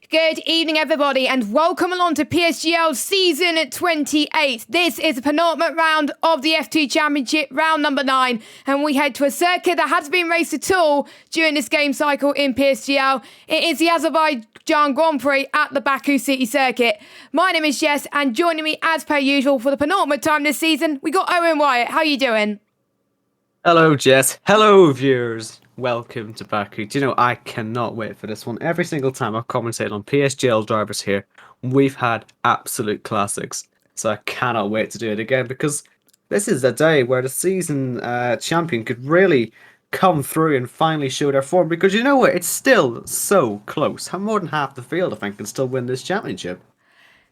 Good evening, everybody, and welcome along to PSGL Season 28. This is the penultimate round of the F2 Championship, round number 9, and we head to a circuit that hasn't been raced at all during this game cycle in PSGL. It is the Azerbaijan Grand Prix at the Baku City Circuit. My name is Jess, and joining me as per usual for the penultimate time this season, we got Owen Wyatt. How are you doing? Hello, Jess. Hello, viewers. Welcome to Baku. Do you know, I cannot wait for this one. Every single time I've commentated on PSGL drivers here, we've had absolute classics. So I cannot wait to do it again because this is a day where the season champion could really come through and finally show their form. Because you know what? It's still so close. More than half the field, I think, can still win this championship.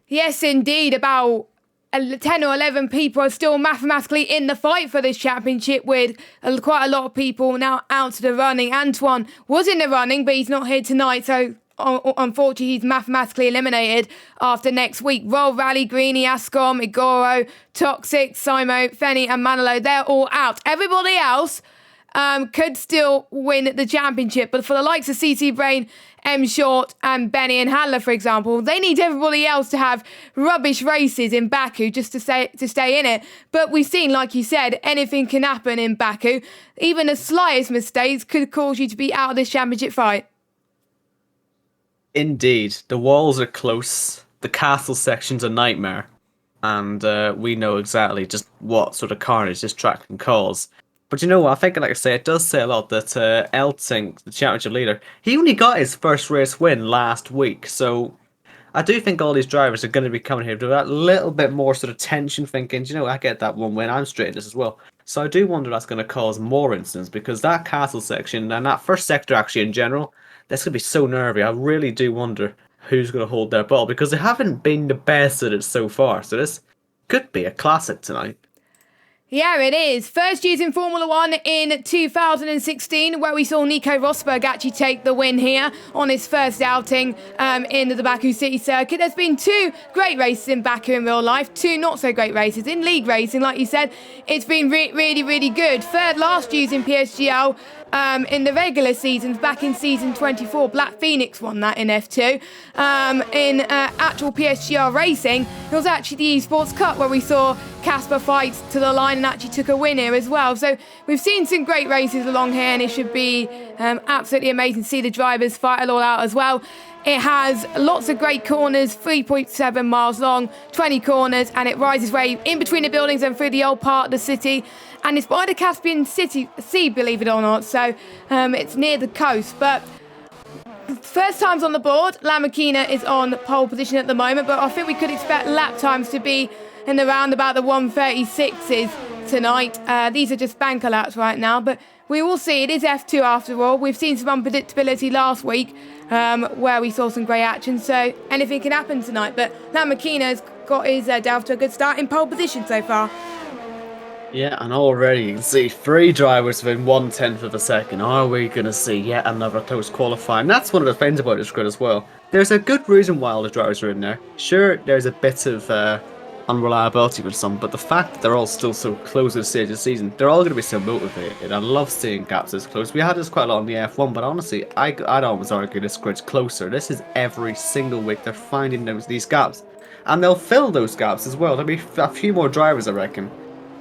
Yes, indeed. About 10 or 11 people are still mathematically in the fight for this championship, with quite a lot of people now out of the running. Antoine was in the running, but he's not here tonight, so unfortunately he's mathematically eliminated after next week. Roll Rally, Greeny, Ascom, Igoro, Toxic, Simo, Fenny and Manolo, they're all out. Everybody else could still win the championship, but for the likes of CC Brain, M Short and Benny and Handler, for example, they need everybody else to have rubbish races in Baku just to stay in it. But we've seen, like you said, anything can happen in Baku. Even the slightest mistakes could cause you to be out of this championship fight. Indeed, the walls are close. The castle section's a nightmare, and we know exactly just what sort of carnage this track can cause. But you know what, I think, like I say, it does say a lot that Eltink, the championship leader, he only got his first race win last week. So I do think all these drivers are going to be coming here with that little bit more sort of tension, thinking, you know, I get that one win, I'm straight in this as well. So I do wonder if that's going to cause more incidents, because that castle section and that first sector actually in general, that's going to be so nervy. I really do wonder who's going to hold their ball, because they haven't been the best at it so far. So this could be a classic tonight. Yeah, it is. First used in Formula 1 in 2016, where we saw Nico Rosberg actually take the win here on his first outing in the Baku City Circuit. There's been 2 great races in Baku in real life, 2 not so great races. In league racing, like you said, it's been really good. Third last used in PSGL in the regular seasons, back in season 24. Black Phoenix won that in F2. In actual PSGL racing, it was actually the Esports Cup where we saw Casper fight to the line and actually took a win here as well. So we've seen some great races along here, and it should be absolutely amazing to see the drivers fight it all out as well. It has lots of great corners, 3.7 miles long, 20 corners, and it rises way in between the buildings and through the old part of the city. And it's by the Caspian Sea, believe it or not, so it's near the coast. But first time's on the board. Lamakina is on pole position at the moment, but I think we could expect lap times to be in the round about the 136s tonight. These are just banker laps right now, but we will see. It is F2 after all. We've seen some unpredictability last week where we saw some great action, so anything can happen tonight. But Lamakina has got his Delta to a good start in pole position so far. Yeah, and already you can see 3 drivers within 1/10 of a second. Are we going to see yet another close qualifying? That's one of the things about this grid as well. There's a good reason why all the drivers are in there. Sure, there's a bit of unreliability with some, but the fact that they're all still so close at the stage of the season, they're all going to be so motivated. I love seeing gaps this close. We had this quite a lot on the F1, but honestly, I'd almost argue this grid's closer. This is every single week they're finding these gaps, and they'll fill those gaps as well. There'll be a few more drivers, I reckon,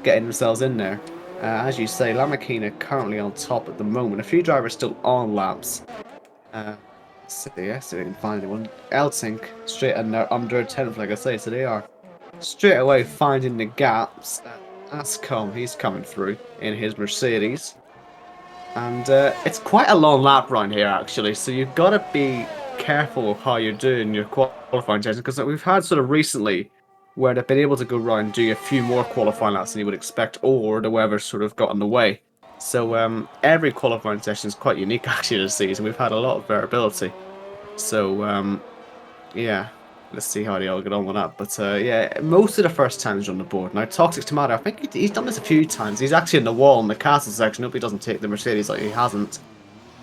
getting themselves in there. As you say, Lamakina currently on top at the moment. A few drivers still on laps. So we can find anyone. Eltink straight in there under a 10th, like I say, so they are straight away finding the gaps. Ascom, he's coming through in his Mercedes. And it's quite a long lap round here, actually, so you've got to be careful of how you're doing your qualifying session, because we've had sort of recently where they've been able to go around and do a few more qualifying laps than you would expect, or the weather sort of got in the way. So every qualifying session is quite unique actually this season. We've had a lot of variability. So yeah, let's see how they all get on with that. But yeah, most of the first times are on the board. Now Toxic Tomato, I think he's done this a few times. He's actually in the wall in the castle section. Hope he doesn't take the Mercedes like he hasn't.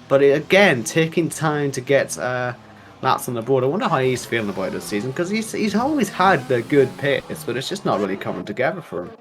But again, taking time to get laps on the board. I wonder how he's feeling about this season, because he's always had the good pace, but it's just not really coming together for him.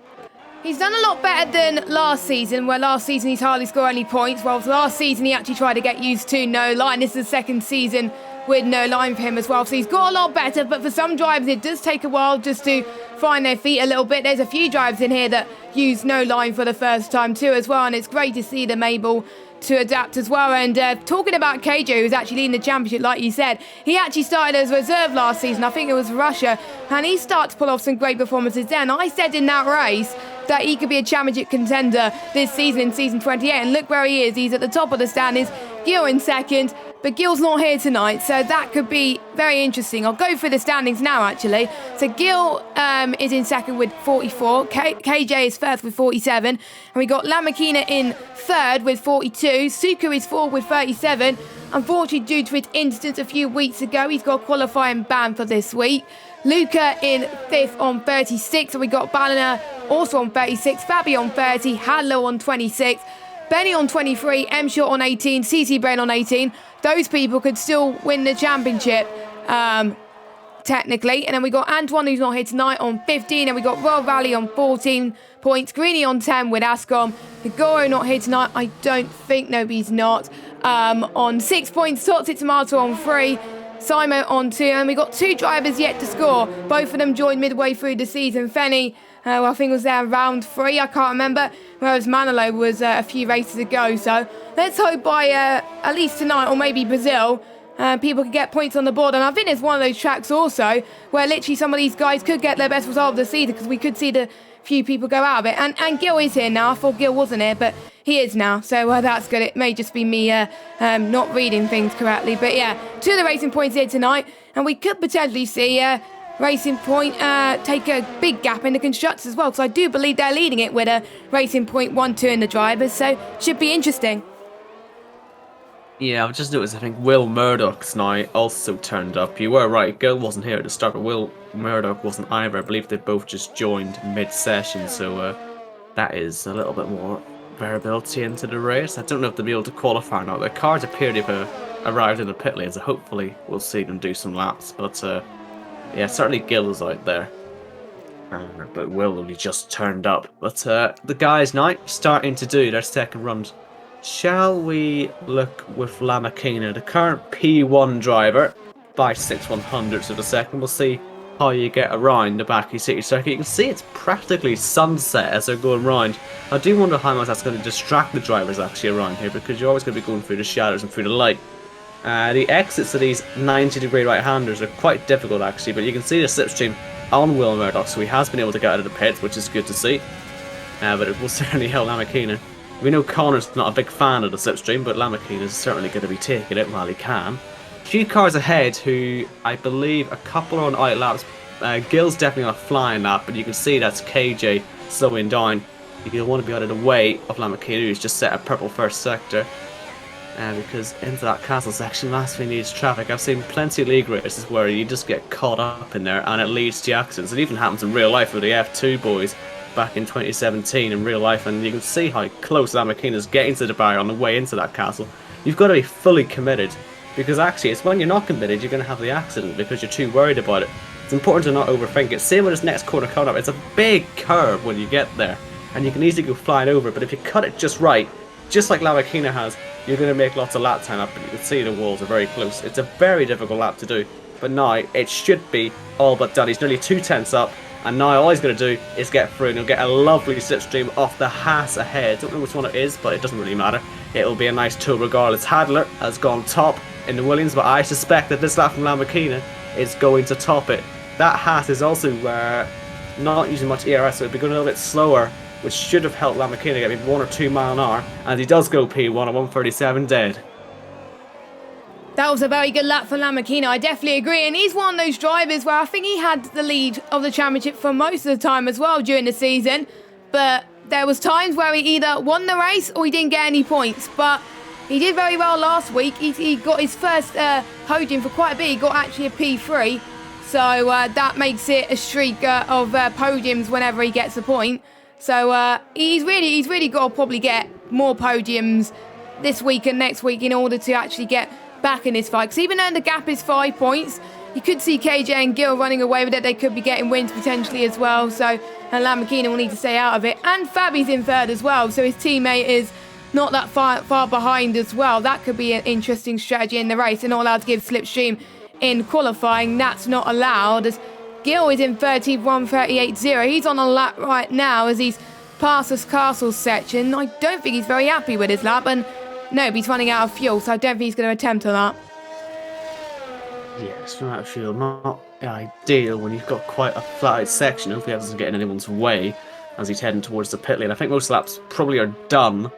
He's done a lot better than last season, where last season he's hardly scored any points. Well, last season he actually tried to get used to no line. This is the second season with no line for him as well. So he's got a lot better, but for some drivers it does take a while just to find their feet a little bit. There's a few drivers in here that use no line for the first time too as well, and it's great to see them able to adapt as well. And talking about KJ, who's actually leading the championship, like you said, he actually started as a reserve last season. I think it was Russia, and he started to pull off some great performances there. And I said in that race that he could be a championship contender this season in season 28, and look where he is. He's at the top of the standings. Gil in second, but Gil's not here tonight, so that could be very interesting. I'll go through the standings now, actually. So Gil is in second with 44. KJ is first with 47. And we got Lamakina in third with 42. Suku is fourth with 37. Unfortunately, due to his incident a few weeks ago, he's got a qualifying ban for this week. Luca in fifth on 36. And we got Ballina also on 36. Fabi on 30. Hadlow on 26. Benny on 23, M Short on 18, CC Brain on 18. Those people could still win the championship, technically. And then we got Antoine, who's not here tonight, on 15. And we got Royal Valley on 14 points. Greeny on 10 with Ascom. Higoro not here tonight. I don't think. No, he's not. On 6 points. Toxic Tomato on 3. Simon on 2. And we got 2 drivers yet to score. Both of them joined midway through the season. Fenny, I think was there round 3, I can't remember, whereas Manilo was a few races ago. So let's hope by at least tonight, or maybe Brazil, people can get points on the board. And I think it's one of those tracks also where literally some of these guys could get their best result of the season, because we could see the few people go out of it. And Gil is here now. I thought Gil wasn't here, but he is now, so that's good. It may just be me not reading things correctly. But yeah, 2 of the Racing Points here tonight, and we could potentially see Racing Point take a big gap in the constructors as well, because I do believe they're leading it with a Racing Point 1-2 in the drivers, so should be interesting. Yeah, I've just noticed I think Will Murdoch's now also turned up. You were right, Gil wasn't here at the start, but Will Murdoch wasn't either. I believe they both just joined mid-session, so that is a little bit more variability into the race. I don't know if they'll be able to qualify or not. Their cars appear to have arrived in the pit lane, so hopefully we'll see them do some laps, but yeah, certainly Gil is out there. But Will only just turned up. But the guys now starting to do their second runs. Shall we look with Lamakina, the current P1 driver, by 6/100ths of a second. We'll see how you get around the Baku City circuit. You can see it's practically sunset as they're going round. I do wonder how much that's going to distract the drivers actually around here, because you're always going to be going through the shadows and through the light. The exits of these 90-degree right-handers are quite difficult actually, but you can see the slipstream on Will Murdoch, so he has been able to get out of the pits, which is good to see. But it will certainly help Lamakina. We know Connor's not a big fan of the slipstream, but Lamakina is certainly going to be taking it while he can. A few cars ahead who, I believe, a couple are on out laps. Gil's definitely on a flying lap, but you can see that's KJ slowing down. You want to be out of the way of Lamakina, who's just set a purple first sector. Because into that castle section, last thing needs traffic. I've seen plenty of league races where you just get caught up in there and it leads to accidents. It even happens in real life with the F2 boys back in 2017 in real life, and you can see how close Lamakina's getting to the barrier on the way into that castle. You've got to be fully committed, because actually it's when you're not committed you're going to have the accident because you're too worried about it. It's important to not overthink it. Same with this next corner coming up. It's a big curve when you get there, and you can easily go flying over it, but if you cut it just right, just like Lamakina has, you're going to make lots of lap time up, and you can see the walls are very close. It's a very difficult lap to do, but now it should be all but done. He's nearly 2/10 up, and now all he's going to do is get through, and he'll get a lovely slipstream off the Haas ahead. Don't know which one it is, but it doesn't really matter. It'll be a nice tour regardless. Hadler has gone top in the Williams, but I suspect that this lap from Lamakina is going to top it. That Haas is also not using much ERS, so it'll be going a little bit slower, which should have helped Lamakina get maybe 1 or 2 mile an hour, and he does go P1 at 1:37 dead. That was a very good lap for Lamakina, I definitely agree, and he's one of those drivers where I think he had the lead of the championship for most of the time as well during the season, but there was times where he either won the race or he didn't get any points, but he did very well last week. He got his first podium for quite a bit. He got actually a P3, so that makes it a streak of podiums whenever he gets a point. So he's really got to probably get more podiums this week and next week in order to actually get back in this fight. Because even though the gap is 5 points, you could see KJ and Gill running away with it. They could be getting wins potentially as well. So, and Lamborghini will need to stay out of it. And Fabi's in third as well. So his teammate is not that far behind as well. That could be an interesting strategy in the race. They're not allowed to give slipstream in qualifying. That's not allowed, as Gill is in 31.38.0. He's on a lap right now as he's past this castle section. I don't think he's very happy with his lap, and no, he's running out of fuel, so I don't think he's going to attempt a lap. Yeah, it's not fuel, not ideal when you've got quite a flat section. Hopefully that doesn't get in anyone's way as he's heading towards the pit lane. I think most laps probably are done,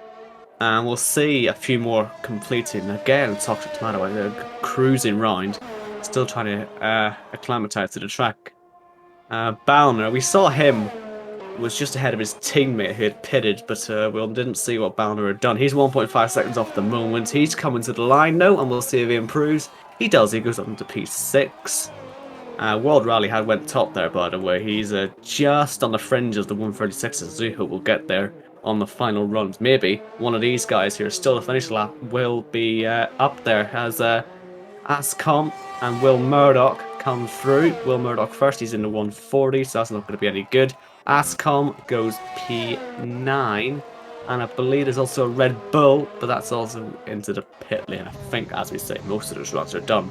and we'll see a few more completed. And again, Toxic Tomato, they're cruising round, still trying to acclimatise to the track. Ballner, we saw him was just ahead of his teammate who had pitted, but we didn't see what Ballner had done. He's 1.5 seconds off the moment. He's coming to the line now, and we'll see if he improves. He does. He goes up into P6. World Rally had went top there, by the way. He's just on the fringe of the 136s. Zuho will get there on the final runs. Maybe one of these guys here, still the finish lap, will be up there as Ascom and Will Murdoch come through. Will Murdoch first. He's in the 140, so that's not going to be any good. Ascom goes P9, and I believe there's also a Red Bull, but that's also into the pit lane. I think, as we say, most of those runs are done.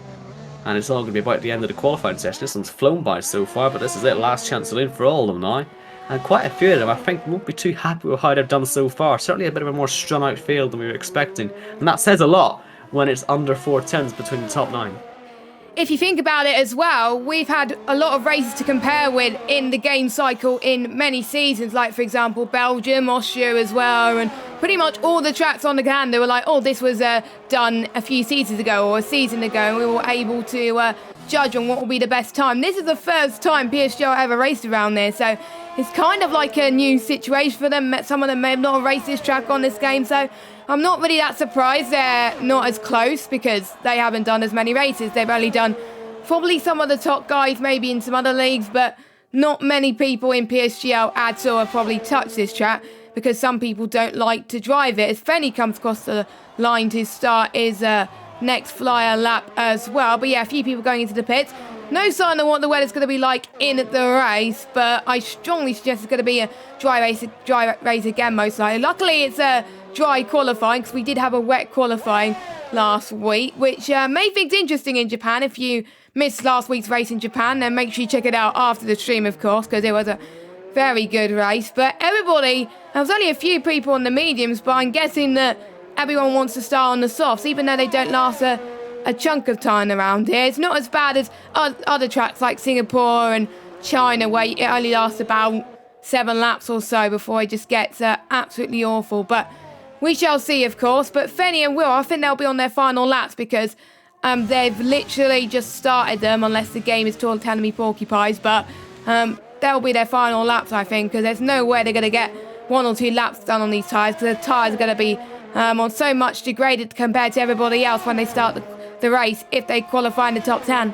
And it's all going to be about the end of the qualifying session. This one's flown by so far, but this is it. Last chance to win for all of them now. And quite a few of them, I think, won't be too happy with how they've done so far. Certainly a bit of a more strung out field than we were expecting. And that says a lot when it's under 4 tenths between the top 9. If you think about it as well, we've had a lot of races to compare with in the game cycle in many seasons, like, for example, Belgium, Austria as well, and pretty much all the tracks on the calendar were like, oh, this was done a few seasons ago or a season ago, and we were able to judge on what will be the best time. This is the first time PSGL ever raced around there, so it's kind of like a new situation for them. Some of them may have not raced this track on this game, so I'm not really that surprised they're not as close because they haven't done as many races. They've only done probably some of the top guys, maybe in some other leagues, but not many people in PSGL at all have probably touched this track because some people don't like to drive it. As Fenny comes across the line to start his next flyer lap as well. But yeah, a few people going into the pits. No sign of what the weather's going to be like in the race, but I strongly suggest it's going to be a dry race again, most likely. Luckily, it's a dry qualifying because we did have a wet qualifying last week, which made things interesting in Japan. If you missed last week's race in Japan, then make sure you check it out after the stream, of course, because it was a very good race. But everybody, there was only a few people on the mediums, but I'm guessing that everyone wants to start on the softs, even though they don't last a chunk of time around here. It's not as bad as other tracks like Singapore and China, where it only lasts about 7 laps or so before it just gets absolutely awful. But we shall see, of course. But Fenny and Will, I think they'll be on their final laps because they've literally just started them, unless the game is telling me porcupines. But they'll be their final laps, I think, because there's no way they're going to get 1 or 2 laps done on these tyres, because the tyres are going to be on so much degraded compared to everybody else when they start the race, if they qualify in the top 10.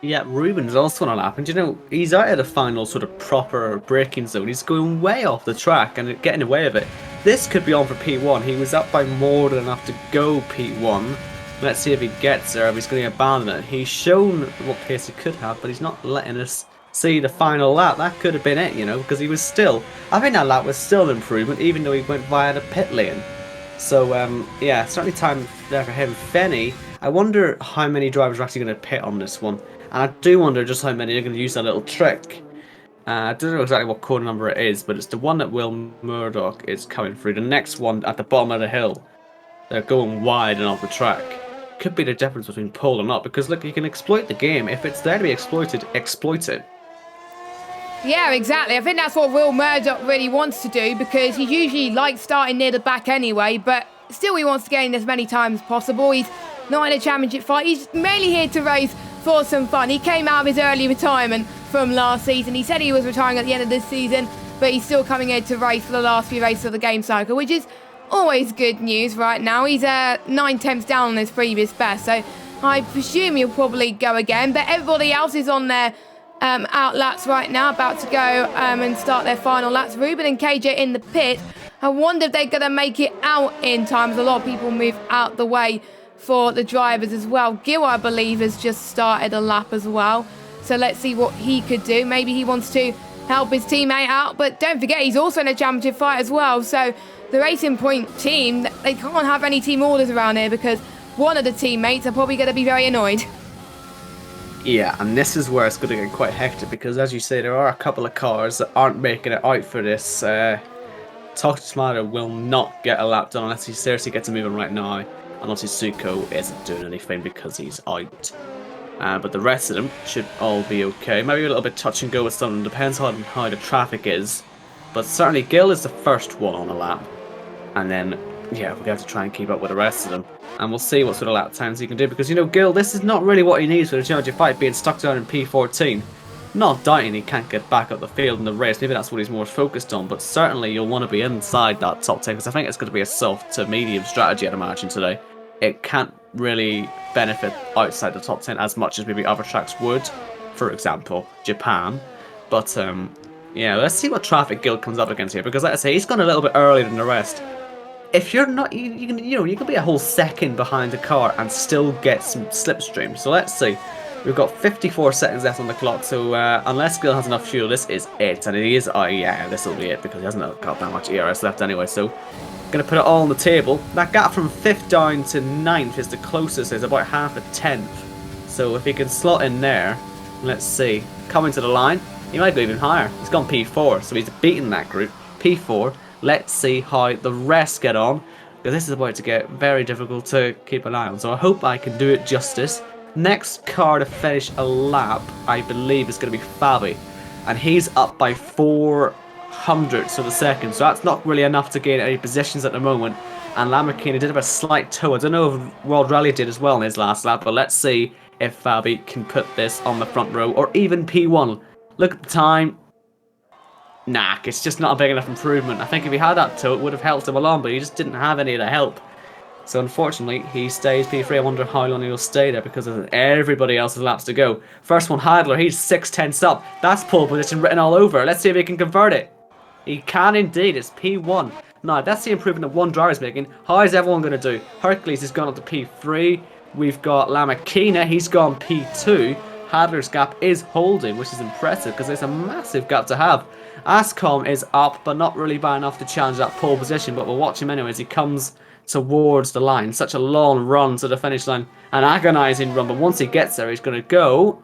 Yeah, Ruben's also on a lap, and you know, he's out of the final sort of proper braking zone. He's going way off the track and getting away with it. This could be on for P1. He was up by more than enough to go P1. Let's see if he gets there, if he's going to abandon it. He's shown what pace he could have, but he's not letting us see the final lap. That could have been it, you know, because he was still, I think that lap was still an improvement, even though he went via the pit lane. So, yeah, certainly time there for him. Fenny, I wonder how many drivers are actually going to pit on this one. And I do wonder just how many are going to use that little trick. I don't know exactly what code number it is, but it's the one that Will Murdoch is coming through. The next one at the bottom of the hill. They're going wide and off the track. Could be the difference between pole and not, because look, you can exploit the game. If it's there to be exploited, exploit it. Yeah, exactly. I think that's what Will Murdoch really wants to do, because he usually likes starting near the back anyway, but still he wants to get in as many times as possible. He's not in a championship fight. He's mainly here to race for some fun. He came out of his early retirement from last season. He said he was retiring at the end of this season, but he's still coming here to race for the last few races of the game cycle, which is always good news right now. He's 9 tenths down on his previous best, so I presume he'll probably go again. But everybody else is on their out laps right now, about to go and start their final laps. Ruben and KJ in the pit. I wonder if they're going to make it out in time, as a lot of people move out the way for the drivers as well. Gil, I believe, has just started a lap as well. So let's see what he could do. Maybe he wants to help his teammate out. But don't forget, he's also in a championship fight as well. So the Racing Point team, they can't have any team orders around here because one of the teammates are probably going to be very annoyed. Yeah, and this is where it's going to get quite hectic because, as you say, there are a couple of cars that aren't making it out for this. Toxic will not get a lap done unless he seriously gets moving right now. And obviously Suko isn't doing anything because he's out. But the rest of them should all be okay. Maybe a little bit touch and go with some of them. Depends on how the traffic is. But certainly Gil is the first one on a lap. And then, yeah, we're going to have to try and keep up with the rest of them. And we'll see what sort of lap times he can do. Because, you know, Gil, this is not really what he needs for the championship fight, being stuck down in P14. Not doubting he can't get back up the field in the race. Maybe that's what he's more focused on. But certainly you'll want to be inside that top 10. Because I think it's going to be a soft to medium strategy, I'd imagine, today. It can't really benefit outside the top 10 as much as maybe other tracks would. For example, Japan. But, yeah, let's see what traffic Gil comes up against here. Because, like I say, he's gone a little bit earlier than the rest. If you're not, you can be a whole second behind the car and still get some slipstream. So let's see. We've got 54 seconds left on the clock. So unless Gil has enough fuel, this is it. And it is, oh yeah, this will be it because he hasn't got that much ERS left anyway. So going to put it all on the table. That gap from 5th down to 9th is the closest. It's about half a 10th. So if he can slot in there, let's see. Coming to the line, he might go even higher. He's gone P4, so he's beaten that group. P4. Let's see how the rest get on, because this is about to get very difficult to keep an eye on. So I hope I can do it justice. Next car to finish a lap, I believe, is going to be Fabi. And he's up by 400ths of a second. So that's not really enough to gain any positions at the moment. And Lamborghini did have a slight toe. I don't know if World Rally did as well in his last lap, but let's see if Fabi can put this on the front row, or even P1. Look at the time. Nah, it's just not a big enough improvement. I think if he had that toe, it would have helped him along, but he just didn't have any of the help. So unfortunately, he stays P3. I wonder how long he'll stay there because of everybody else's laps to go. First one, Hadler, he's 6/10ths up. That's pole position written all over. Let's see if he can convert it. He can indeed. It's P1. Now, that's the improvement that one driver's making. How is everyone going to do? Hercules has gone up to P3. We've got Lamakina. He's gone P2. Hadler's gap is holding, which is impressive because it's a massive gap to have. Ascom is up, but not really by enough to challenge that pole position. But we'll watch him anyway as he comes towards the line. Such a long run to the finish line. An agonizing run, but once he gets there, he's going to go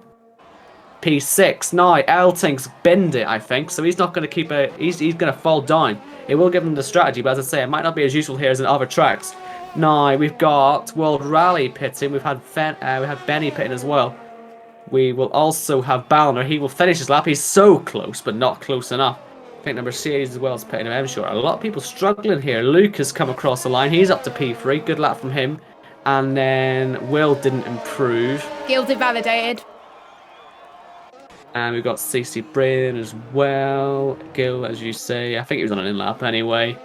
P6. Now, Elting's binned it, I think, so he's not going to keep a... He's going to fall down. It will give him the strategy, but as I say, it might not be as useful here as in other tracks. Now, we've got World Rally pitting. We've had Benny pitting as well. We will also have Ballner. He will finish his lap. He's so close, but not close enough. I think Mercedes as well is pitting him short. A lot of people struggling here. Luke has come across the line. He's up to P3. Good lap from him. And then Will didn't improve. Guilty validated. And we've got CC Brain as well. Gil, as you say. I think he was on an in-lap anyway,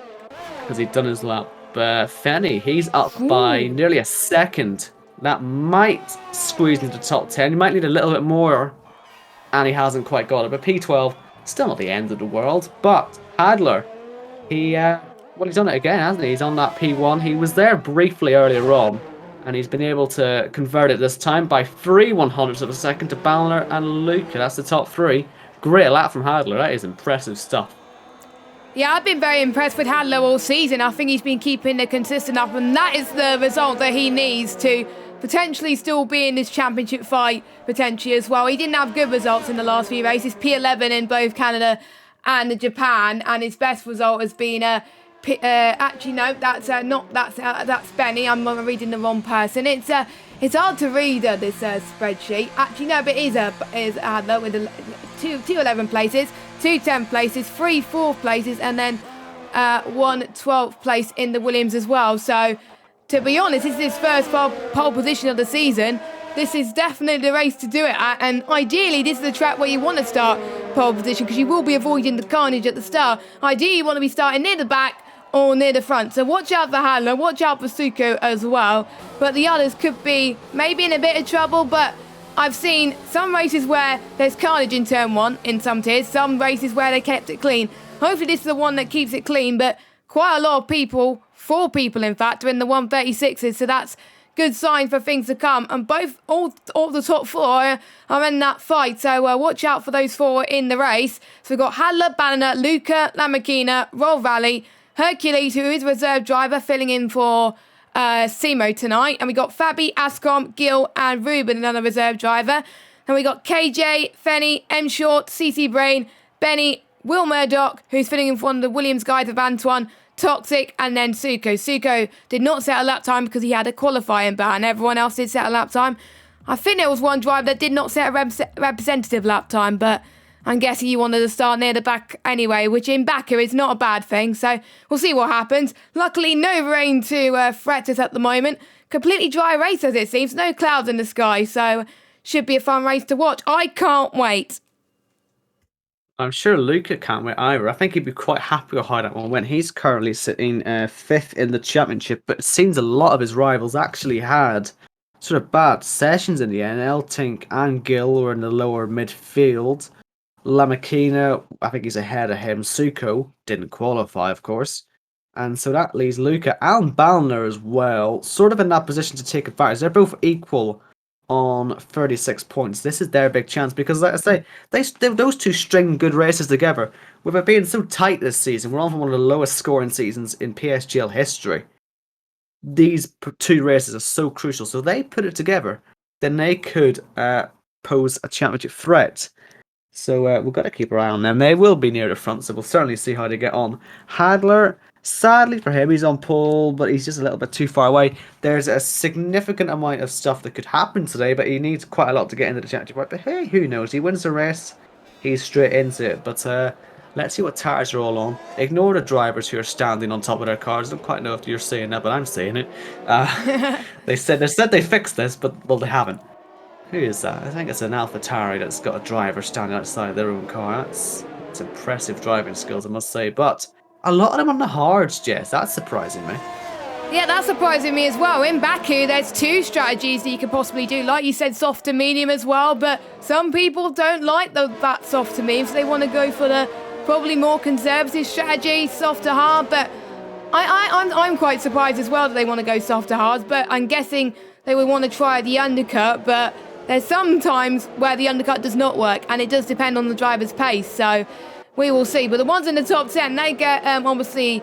because he'd done his lap. Fenny, he's up by nearly a second. That might squeeze into the top 10. He might need a little bit more, and he hasn't quite got it. But P12, still not the end of the world. But Hadler, he's done it again, hasn't he? He's on that P1. He was there briefly earlier on, and he's been able to convert it this time by 3/100ths of a second to Ballner and Luca. That's the top three. Great lap from Hadler. That is impressive stuff. Yeah, I've been very impressed with Hadler all season. I think he's been keeping the consistent up, and that is the result that he needs to potentially still be in this championship fight, potentially as well. He didn't have good results in the last few races, P11 in both Canada and Japan, and his best result has been actually no, that's Benny. I'm reading the wrong person. It's hard to read this spreadsheet. Actually no, but it is Hadler with two 11 places, 2 10th places, 3 4th places, and then 1 12th place in the Williams as well. So, to be honest, this is his first pole position of the season. This is definitely the race to do it at, and ideally this is the track where you want to start pole position because you will be avoiding the carnage at the start. Ideally you want to be starting near the back or near the front. So watch out for Hadler, watch out for Suko as well. But the others could be maybe in a bit of trouble, but I've seen some races where there's carnage in turn 1 in some tiers, some races where they kept it clean. Hopefully this is the one that keeps it clean, but quite a lot of people, 4 people in fact, are in the 136s, so that's good sign for things to come. And all the top four are in that fight. So watch out for those four in the race. So we've got Hadler, Banner, Luca, Lamachina, Roll Valley, Hercules, who is a reserve driver, filling in for Simo tonight. And we got Fabi, Ascom, Gil, and Ruben, another reserve driver. And we got KJ, Fenny, M Short, CC Brain, Benny, Will Murdoch, who's filling in for one of the Williams guys of Antoine, Toxic, and then Suko. Suko did not set a lap time because he had a qualifying ban. Everyone else did set a lap time. I think there was one driver that did not set a representative lap time, but I'm guessing he wanted to start near the back anyway, which in Baku is not a bad thing. So we'll see what happens. Luckily, no rain to fret us at the moment. Completely dry race as it seems. No clouds in the sky, so should be a fun race to watch. I can't wait. I'm sure Luca can't wait either. I think he'd be quite happy with how that one went. He's currently sitting 5th in the championship, but it seems a lot of his rivals actually had sort of bad sessions in the end. Eltink and Gill were in the lower midfield. Lamachina, I think he's ahead of him. Suko didn't qualify, of course. And so that leaves Luca and Balner as well, sort of in that position to take advantage. They're both equal on 36 points. This is their big chance because, like I say, those two string good races together. With it being so tight this season, we're on for one of the lowest scoring seasons in PSGL history. These two races are so crucial. So they put it together, then they could pose a championship threat. So we've got to keep our eye on them. They will be near the front, so we'll certainly see how they get on. Hadler, sadly for him, he's on pole, but he's just a little bit too far away. There's a significant amount of stuff that could happen today, but he needs quite a lot to get into the championship. But hey, who knows? He wins the race, he's straight into it. But let's see what tires are all on. Ignore the drivers who are standing on top of their cars. I don't quite know if you're saying that, but I'm saying it. They said they fixed this, but well, they haven't. Who is that? I think it's an AlphaTauri that's got a driver standing outside their own car. That's impressive driving skills, I must say. But a lot of them on the hards, Jess. That's surprising me. Yeah, that's surprising me as well. In Baku, there's two strategies that you could possibly do. Like you said, soft to medium as well. But some people don't like that soft to medium, so they want to go for the probably more conservative strategy, soft to hard. But I'm quite surprised as well that they want to go soft to hard. But I'm guessing they would want to try the undercut. But there's some times where the undercut does not work, and it does depend on the driver's pace. So we will see. But the ones in the top 10, they get obviously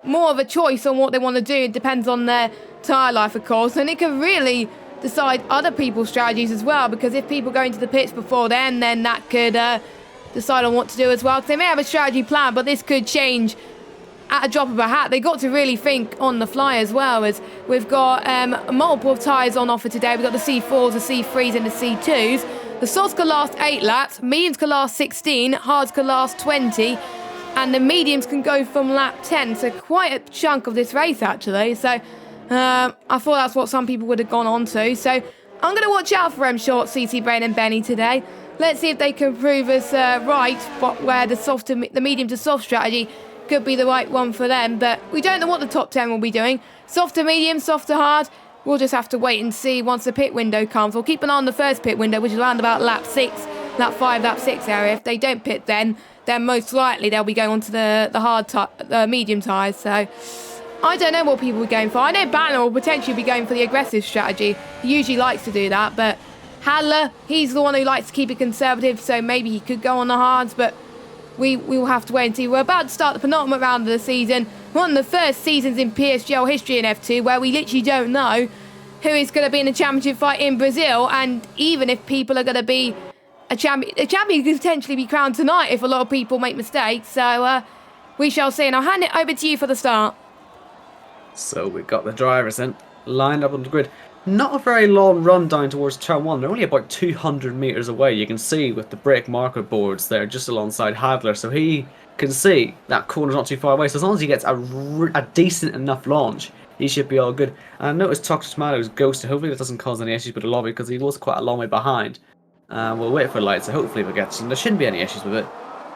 more of a choice on what they want to do. It depends on their tyre life, of course. And it can really decide other people's strategies as well, because if people go into the pits before then that could decide on what to do as well. Because they may have a strategy plan, but this could change at a drop of a hat. They got to really think on the fly as well, as we've got multiple tyres on offer today. We've got the C4s, the C3s and the C2s. The softs can last 8 laps, mediums can last 16, hards can last 20, and the mediums can go from lap 10. So quite a chunk of this race actually. So I thought that's what some people would have gone on to. So I'm going to watch out for M Short, CC Brain and Benny today. Let's see if they can prove us right, but where the medium to soft strategy could be the right one for them. But we don't know what the top 10 will be doing. Soft to medium, soft to hard. We'll just have to wait and see once the pit window comes. We'll keep an eye on the first pit window, which is around about lap 6, lap 5, lap 6 area. If they don't pit then most likely they'll be going on to the medium tyres. So I don't know what people are going for. I know Banner will potentially be going for the aggressive strategy. He usually likes to do that, but Hadler, he's the one who likes to keep it conservative, so maybe he could go on the hards, but we will have to wait and see. We're about to start the penultimate round of the season. One of the first seasons in PSGL history in F2 where we literally don't know who is going to be in the championship fight in Brazil, and even if people are going to be a champion could potentially be crowned tonight if a lot of people make mistakes. So we shall see, and I'll hand it over to you for the start. So we've got the drivers in, lined up on the grid. Not a very long run down towards turn 1. They're only about 200 metres away. You can see with the brake marker boards there just alongside Hadler. So he can see that corner's not too far away. So as long as he gets a decent enough launch, he should be all good. And I noticed Toxic Tomato's ghosted. Hopefully that doesn't cause any issues with the lobby, because he was quite a long way behind. We'll wait for the light, so hopefully we'll get some. There shouldn't be any issues with it.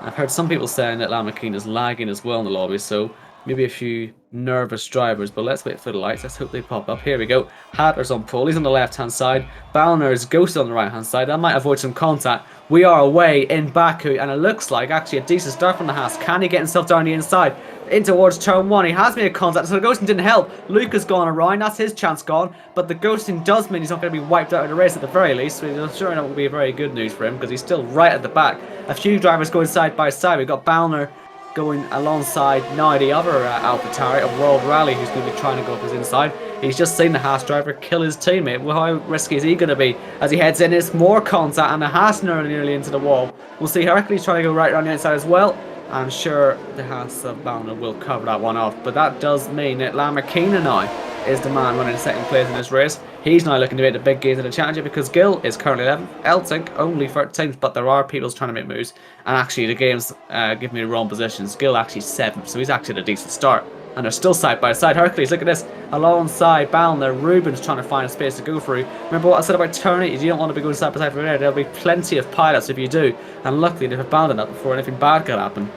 I've heard some people saying that Lamachina is lagging as well in the lobby, so maybe a few nervous drivers, but let's wait for the lights. Let's hope they pop up. Here we go. Hadler's on pole. He's on the left-hand side. Balner is ghosted on the right-hand side. That might avoid some contact. We are away in Baku, and it looks like actually a decent start from the Haas. Can he get himself down the inside? in towards turn 1. He has made a contact, so the ghosting didn't help. Luca's gone around, that's his chance gone. But the ghosting does mean he's not going to be wiped out of the race at the very least. So I'm sure that will be very good news for him because he's still right at the back. A few drivers going side by side. We've got Ballner going alongside now the other AlphaTauri of World Rally who's going to be trying to go up his inside. He's just seen the Haas driver kill his teammate. Well, how risky is he going to be as he heads in? It's more contact and the Haas nearly into the wall. We'll see Hercules trying to go right around the inside as well. I'm sure the Haas of Ballner will cover that one off. But that does mean that Lamborghini now is the man running second place in this race. He's now looking to make the big gains in the challenger because Gill is currently 11th, Eltink only 13th, but there are people trying to make moves. And actually the game's giving me the wrong positions. Gill actually 7th, so he's actually at a decent start. And they're still side by side. Hercules, look at this. Alongside Ballner, Ruben's trying to find a space to go through. Remember what I said about turning? You don't want to be going side by side from there. There'll be plenty of pilots if you do. And luckily they've abandoned that before anything bad could happen.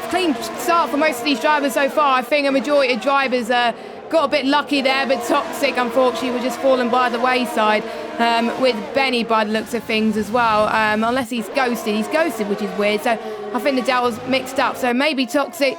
Clean start for most of these drivers so far. I think a majority of drivers got a bit lucky there, but Toxic unfortunately was just falling by the wayside, with Benny by the looks of things as well, unless he's ghosted, which is weird. So I think the data's mixed up, so maybe Toxic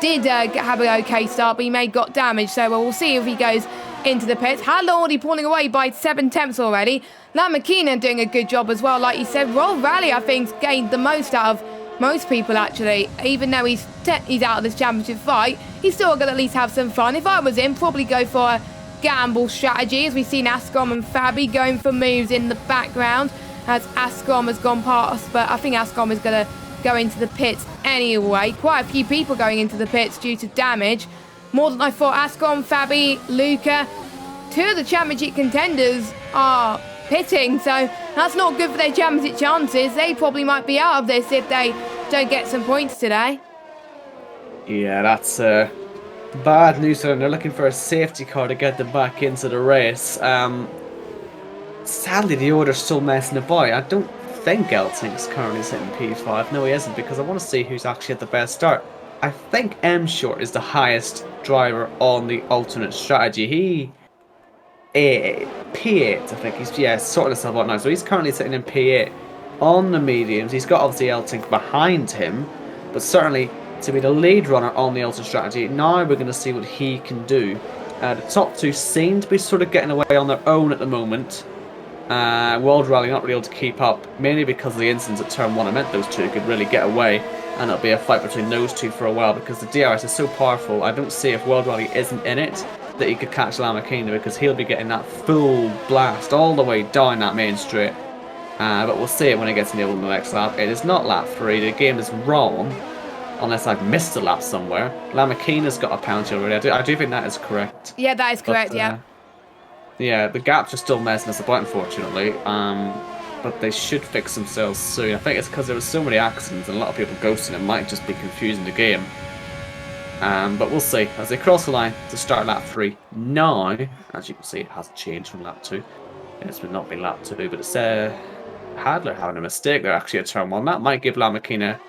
did have an okay start, but he may have got damaged, so we'll see if he goes into the pits. Hadler already pulling away by 7/10 already. Lamborghini doing a good job as well, like you said. World Rally I think's gained the most out of most people actually. Even though he's out of this championship fight, he's still going to at least have some fun. If I was him, probably go for a gamble strategy, as we've seen Ascom and Fabi going for moves in the background as Ascom has gone past, but I think Ascom is going to go into the pits anyway. Quite a few people going into the pits due to damage, more than I thought. Ascom, Fabi, Luca, 2 of the championship contenders are pitting, so that's not good for their championship chances. They probably might be out of this if they don't get some points today. Yeah, that's bad news for them. They're looking for a safety car to get them back into the race. Sadly, the order's still messing about. I don't think Eltink's currently sitting P5. No, he isn't, because I want to see who's actually at the best start. I think M Short is the highest driver on the alternate strategy. He P8, I think he's sorting himself out now. So he's currently sitting in P8 on the mediums. He's got obviously Eltink behind him, but certainly to be the lead runner on the alternate strategy. Now we're going to see what he can do. The top 2 seem to be sort of getting away on their own at the moment. World Rally not really able to keep up, mainly because of the incidents at turn 1. I meant those 2 could really get away, and it'll be a fight between those 2 for a while because the DRS is so powerful. I don't see if World Rally isn't in it that he could catch Lamborghini, because he'll be getting that full blast all the way down that main straight. But we'll see it when he gets enabled in the next lap. It is not lap 3. The game is wrong, unless I've missed a lap somewhere. Lamborghini's got a penalty already. I do think that is correct. Yeah, that is correct, yeah. Yeah, the gaps are still messing us about, unfortunately. But they should fix themselves soon. I think it's because there were so many accidents and a lot of people ghosting. It might just be confusing the game. But we'll see. As they cross the line to start lap 3. Now, as you can see, it has changed from lap 2. It's not been lap 2, but it's Hadler having a mistake there actually at turn 1. That might give Lamborghini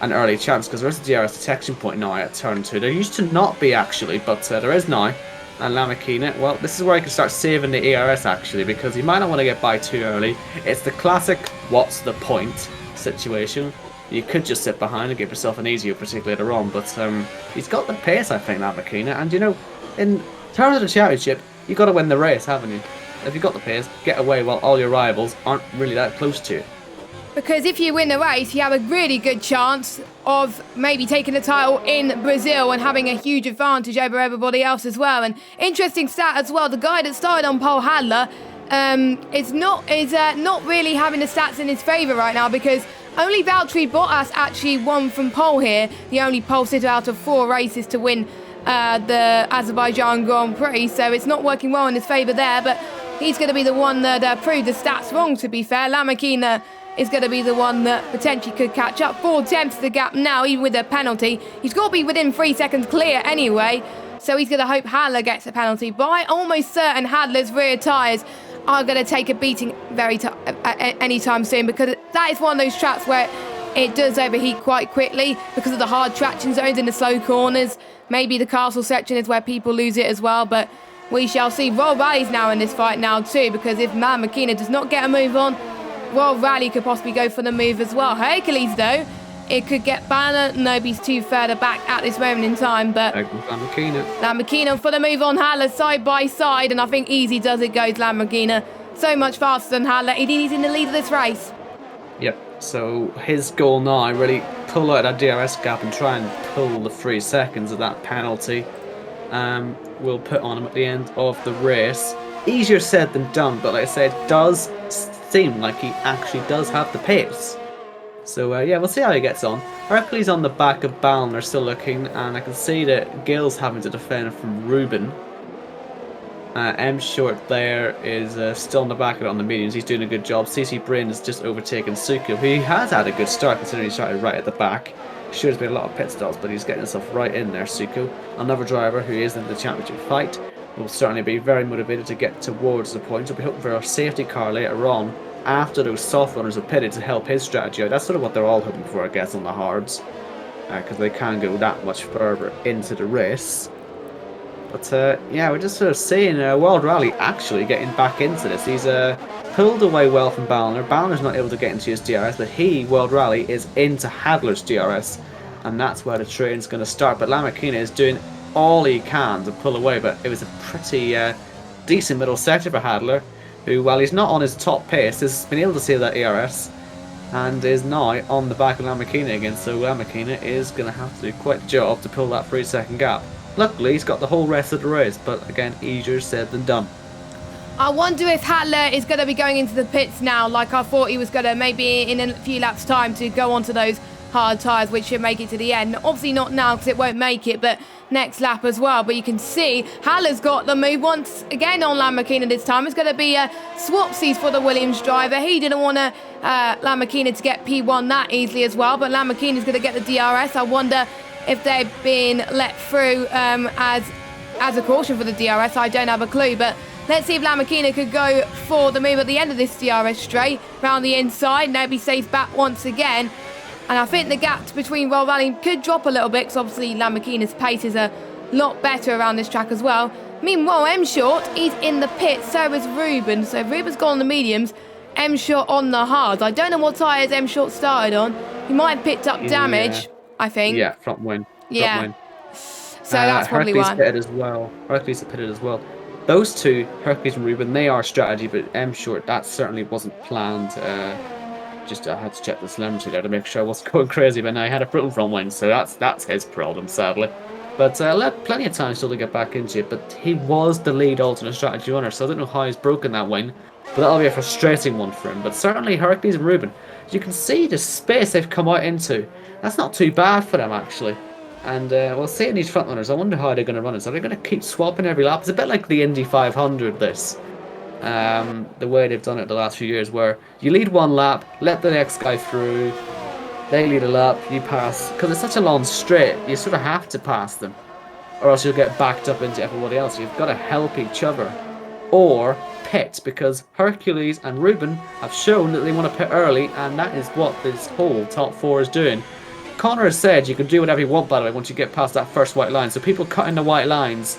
an early chance, because there is a DRS detection point now at turn 2. There used to not be actually, but there is now. And Lamborghini, well, this is where you can start saving the ERS actually, because you might not want to get by too early. It's the classic what's the point situation. You could just sit behind and give yourself an easier, particularly later on, but he's got the pace, I think, Lamborghini. And you know, in terms of the championship, you've got to win the race, haven't you? If you've got the pace, get away while all your rivals aren't really that close to you. Because if you win the race, you have a really good chance of maybe taking the title in Brazil and having a huge advantage over everybody else as well. And interesting stat as well, the guy that started on pole, Hadler, is not really having the stats in his favour right now, because only Valtteri Bottas actually won from pole here, the only pole sitter out of 4 races to win the Azerbaijan Grand Prix. So it's not working well in his favour there, but he's going to be the one that proved the stats wrong, to be fair. Lamborghini is going to be the one that potentially could catch up. 4/10 to the gap now, even with a penalty. He's got to be within 3 seconds clear anyway, so he's going to hope Hadler gets a penalty. But I'm almost certain Hadler's rear tyres are going to take a beating anytime soon, because that is one of those tracks where it does overheat quite quickly because of the hard traction zones in the slow corners. Maybe the castle section is where people lose it as well, but we shall see. Roll Rally's now in this fight now too, because if Lamborghini does not get a move on, Royal Rally could possibly go for the move as well. Hercules, though, it could get Banner. Nobody's too further back at this moment in time, but Lamborghini for the move on Haller side by side, and I think easy does it goes Lamborghini. So much faster than Haller. He's in the lead of this race. Yep, so his goal now, really pull out that DRS gap and try and pull the 3 seconds of that penalty. We'll put on him at the end of the race. Easier said than done, but like I said, it does seem like he actually does have the pace. So yeah, we'll see how he gets on. Hercules on the back of Ballon still looking, and I can see that Gill's having to defend from Ruben. M Short there is still on the back of it on the mediums. He's doing a good job. CC Brain has just overtaken Suko, who has had a good start considering he started right at the back. Sure, there's been a lot of pit stops, but he's getting himself right in there, Suko. Another driver who is in the championship fight will certainly be very motivated to get towards the point. We'll be hoping for a safety car later on after those soft runners are pitted to help his strategy out. That's sort of what they're all hoping for, I guess, on the hards, because they can go that much further into the race. But yeah, we're just sort of seeing World Rally actually getting back into this. He's pulled away well from Ballner. Ballner's not able to get into his DRS, but World Rally, is into Hadler's DRS, and that's where the train's going to start. But Lamborghini is doing all he can to pull away, but it was a pretty decent middle sector for Hadler, who, while he's not on his top pace, has been able to see that ERS and is now on the back of Lamborghini again. So Lamborghini is going to have to do quite a job to pull that 3 second gap. Luckily, he's got the whole rest of the race, but again, easier said than done. I wonder if Hadler is going to be going into the pits now, like I thought he was going to, maybe in a few laps' time, to go onto those hard tyres, which should make it to the end. Obviously not now, because it won't make it, but next lap as well. But you can see Hadler's got the move once again on Lamborghini this time. It's going to be swapsies for the Williams driver. He didn't want Lamborghini to get P1 that easily as well, but Lamborghini's going to get the DRS. I wonder if they've been let through as a caution for the DRS. I don't have a clue, but let's see if Lamborghini could go for the move at the end of this DRS straight round the inside. Nobody stays back once again, and I think the gap between Royal Rally could drop a little bit, because obviously Lamborghini's pace is a lot better around this track as well. Meanwhile, M Short, he's in the pit, so is Ruben. So Ruben's gone on the mediums, M Short on the hards. I don't know what tyres M Short started on. He might have picked up damage, I think. Yeah, front wing. Yeah. Wing. So that's probably Hercules why. pitted as well. Hercules pitted as well. Those two, Hercules and Ruben, they are strategy, but M Short, that certainly wasn't planned. Just I had to check the telemetry there to make sure I wasn't going crazy, but now he had a brutal front wing, so that's his problem, sadly. But plenty of time still to get back into it, but he was the lead alternate strategy runner, so I don't know how he's broken that wing, but that'll be a frustrating one for him. But certainly Hercules and Ruben, you can see the space they've come out into. That's not too bad for them, actually. And we'll see in these front runners. I wonder how they're going to run it. So they're going to keep swapping every lap. It's a bit like the Indy 500, this. The way they've done it the last few years, where you lead one lap, let the next guy through, they lead a lap, you pass. Because it's such a long straight, you sort of have to pass them, or else you'll get backed up into everybody else. You've got to help each other. Or pit, because Hercules and Ruben have shown that they want to pit early, and that is what this whole top four is doing. Connor has said you can do whatever you want, by the way, once you get past that first white line. So people cutting the white lines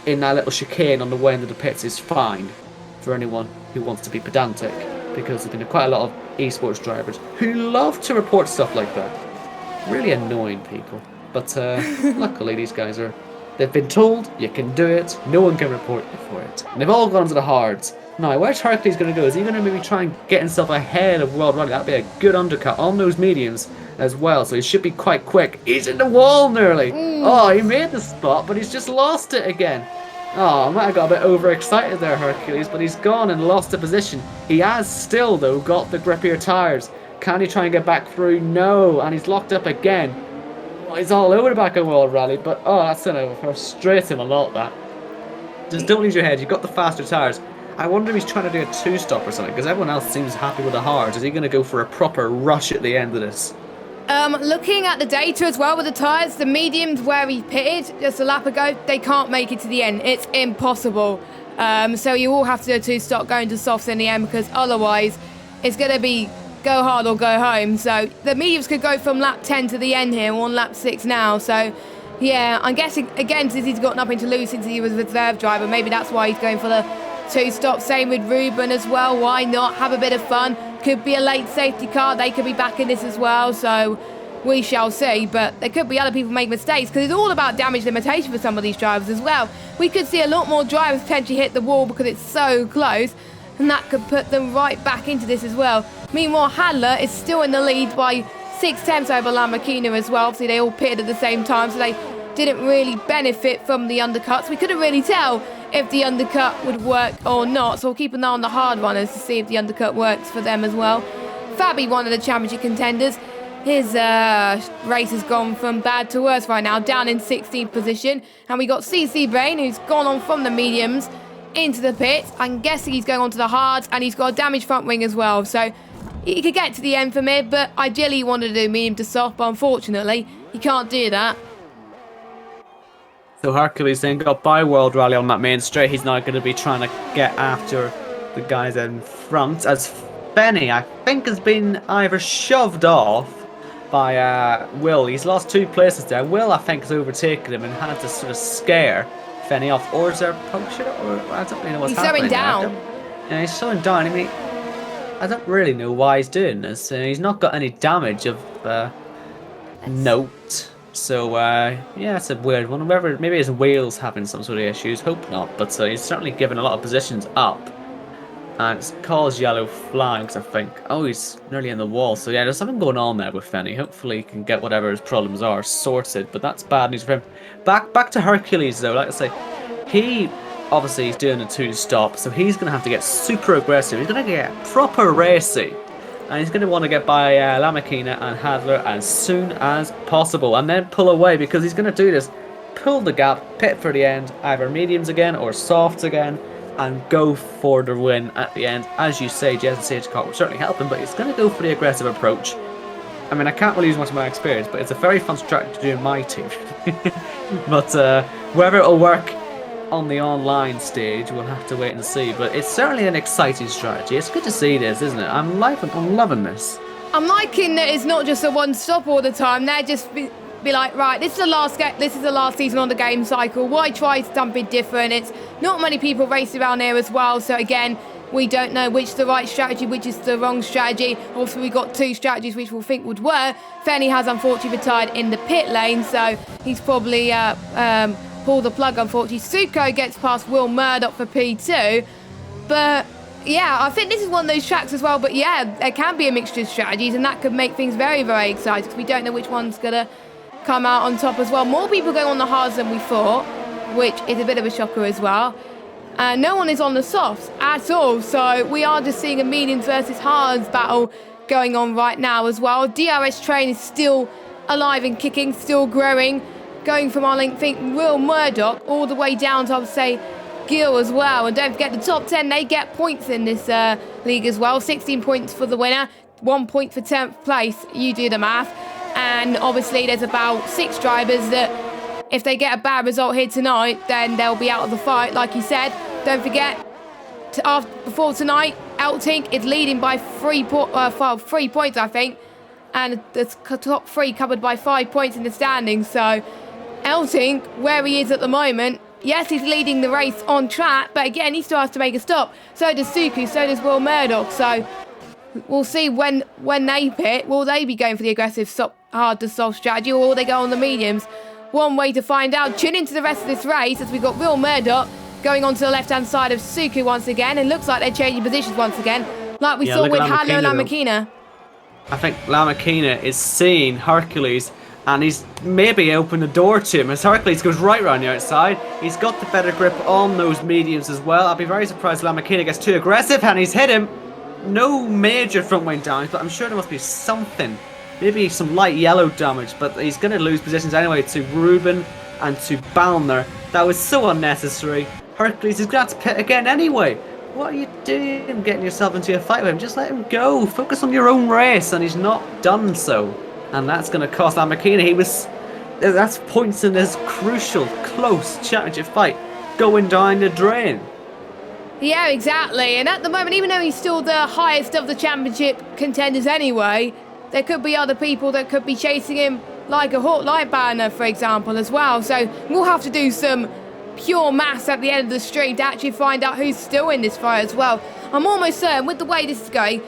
in that little chicane on the way into the pits is fine for anyone who wants to be pedantic, because there's been quite a lot of esports drivers who love to report stuff like that. Really annoying people. But luckily these guys they've been told you can do it, no one can report you for it. And they've all gone to the hards. Now, where's Hercules going to go? Is he going to maybe try and get himself ahead of World Rally? That'd be a good undercut on those mediums as well, so he should be quite quick. He's in the wall nearly. Oh, he made the spot, but he's just lost it again. Oh, I might have got a bit overexcited there, Hercules, but he's gone and lost the position. He has still, though, got the grippier tyres. Can he try and get back through? No, and he's locked up again. Oh, he's all over the back of World Rally, but oh, that's going to frustrate him a lot, that. Just don't lose your head, you've got the faster tyres. I wonder if he's trying to do a two-stop or something, because everyone else seems happy with the hards. Is he going to go for a proper rush at the end of this? Looking at the data as well with the tyres, the mediums where he pitted just a lap ago, they can't make it to the end. It's impossible. So you all have to do a two-stop going to softs in the end, because otherwise it's going to be go hard or go home. So the mediums could go from lap 10 to the end here. We're on lap 6 now. So yeah, I'm guessing, again, since he's got nothing to lose since he was a reserve driver, maybe that's why he's going for the 2 stops. Same with Ruben as well. Why not have a bit of fun? Could be a late safety car. They could be back in this as well. So we shall see. But there could be other people make mistakes because it's all about damage limitation for some of these drivers as well. We could see a lot more drivers potentially hit the wall because it's so close. And that could put them right back into this as well. Meanwhile, Hadler is still in the lead by 6 tenths over Lamborghini as well. Obviously, they all pitted at the same time, so they didn't really benefit from the undercuts. We couldn't really tell if the undercut would work or not, so we'll keep an eye on the hard runners to see if the undercut works for them as well. Fabi, one of the championship contenders, his race has gone from bad to worse right now, down in 16th position. And we got CC Brain, who's gone on from the mediums into the pits. I'm guessing he's going on to the hards, and he's got a damaged front wing as well. So he could get to the end for mid, but ideally he wanted to do medium to soft, but unfortunately he can't do that. So Hercules then got by World Rally on that main straight. He's now going to be trying to get after the guys in front, as Fenny, I think, has been either shoved off by Will. He's lost 2 places there. Will, I think, has overtaken him and had to sort of scare Fenny off. Or is there a puncture? Or I don't really know what's happening. He's slowing down. Yeah, he's slowing down. I mean, I don't really know why he's doing this. He's not got any damage of note. So, yeah, it's a weird one. Maybe his wheel's having some sort of issues. Hope not. But he's certainly given a lot of positions up. And it's caused yellow flags, I think. Oh, he's nearly in the wall. So, yeah, there's something going on there with Fenny. Hopefully he can get whatever his problems are sorted. But that's bad news for him. Back to Hercules, though. Like I say, he obviously is doing a 2 stop. So he's going to have to get super aggressive. He's going to get proper racy. And he's going to want to get by Lamborghini and Hadler as soon as possible. And then pull away, because he's going to do this. Pull the gap, pit for the end. Either mediums again or softs again. And go for the win at the end. As you say, Jason Sage car will certainly help him. But he's going to go for the aggressive approach. I mean, I can't really use much of my experience. But it's a very fun strategy to do in my team. But whether it'll work on the online stage, we'll have to wait and see. But it's certainly an exciting strategy. It's good to see this, isn't it? I'm loving this. I'm liking that it's not just a one stop all the time. They're just be like, right, this is the last season on the game cycle. Why try something different? It's not many people race around here as well. So again, we don't know which is the right strategy, which is the wrong strategy. Also, we got 2 strategies which we think would work. Fenny has unfortunately retired in the pit lane, so he's probably pull the plug, unfortunately. Suko gets past Will Murdoch for P2. But yeah, I think this is one of those tracks as well. But yeah, there can be a mixture of strategies, and that could make things very, very exciting, because we don't know which one's going to come out on top as well. More people going on the hards than we thought, which is a bit of a shocker as well. And no one is on the softs at all. So we are just seeing a mediums versus hards battle going on right now as well. DRS train is still alive and kicking, still growing. Going from, I think, Will Murdoch all the way down to, I would say, Gill as well. And don't forget, the top 10, they get points in this league as well. 16 points for the winner, 1 point for 10th place. You do the math. And obviously, there's about 6 drivers that, if they get a bad result here tonight, then they'll be out of the fight. Like you said, don't forget, before tonight, Eltink is leading by 3 points, I think. And the top 3 covered by 5 points in the standings. So Eltink, where he is at the moment, yes, he's leading the race on track, but again, he still has to make a stop. So does Suku, so does Will Murdoch. So we'll see when they pit. Will they be going for the aggressive hard to soft strategy, or will they go on the mediums? One way to find out. Tune into the rest of this race as we've got Will Murdoch going on to the left-hand side of Suku once again. It looks like they're changing positions once again, like we saw with Hadler and Lamborghini. I think Lamborghini is seeing Hercules, and he's maybe opened the door to him as Hercules goes right round the outside. He's got the better grip on those mediums as well. I'll be very surprised if Lamborghini gets too aggressive, and he's hit him. No major front wing damage, but I'm sure there must be something. Maybe some light yellow damage, but he's going to lose positions anyway to Ruben and to Balner. That was so unnecessary. Hercules is going to have to pit again anyway. What are you doing getting yourself into a fight with him? Just let him go. Focus on your own race, and he's not done so. And that's going to cost Lamborghini. That's points in this crucial, close championship fight going down the drain. Yeah, exactly. And at the moment, even though he's still the highest of the championship contenders anyway, there could be other people that could be chasing him, like a Hawk Light Banner, for example, as well. So we'll have to do some pure maths at the end of the stream to actually find out who's still in this fight as well. I'm almost certain with the way this is going,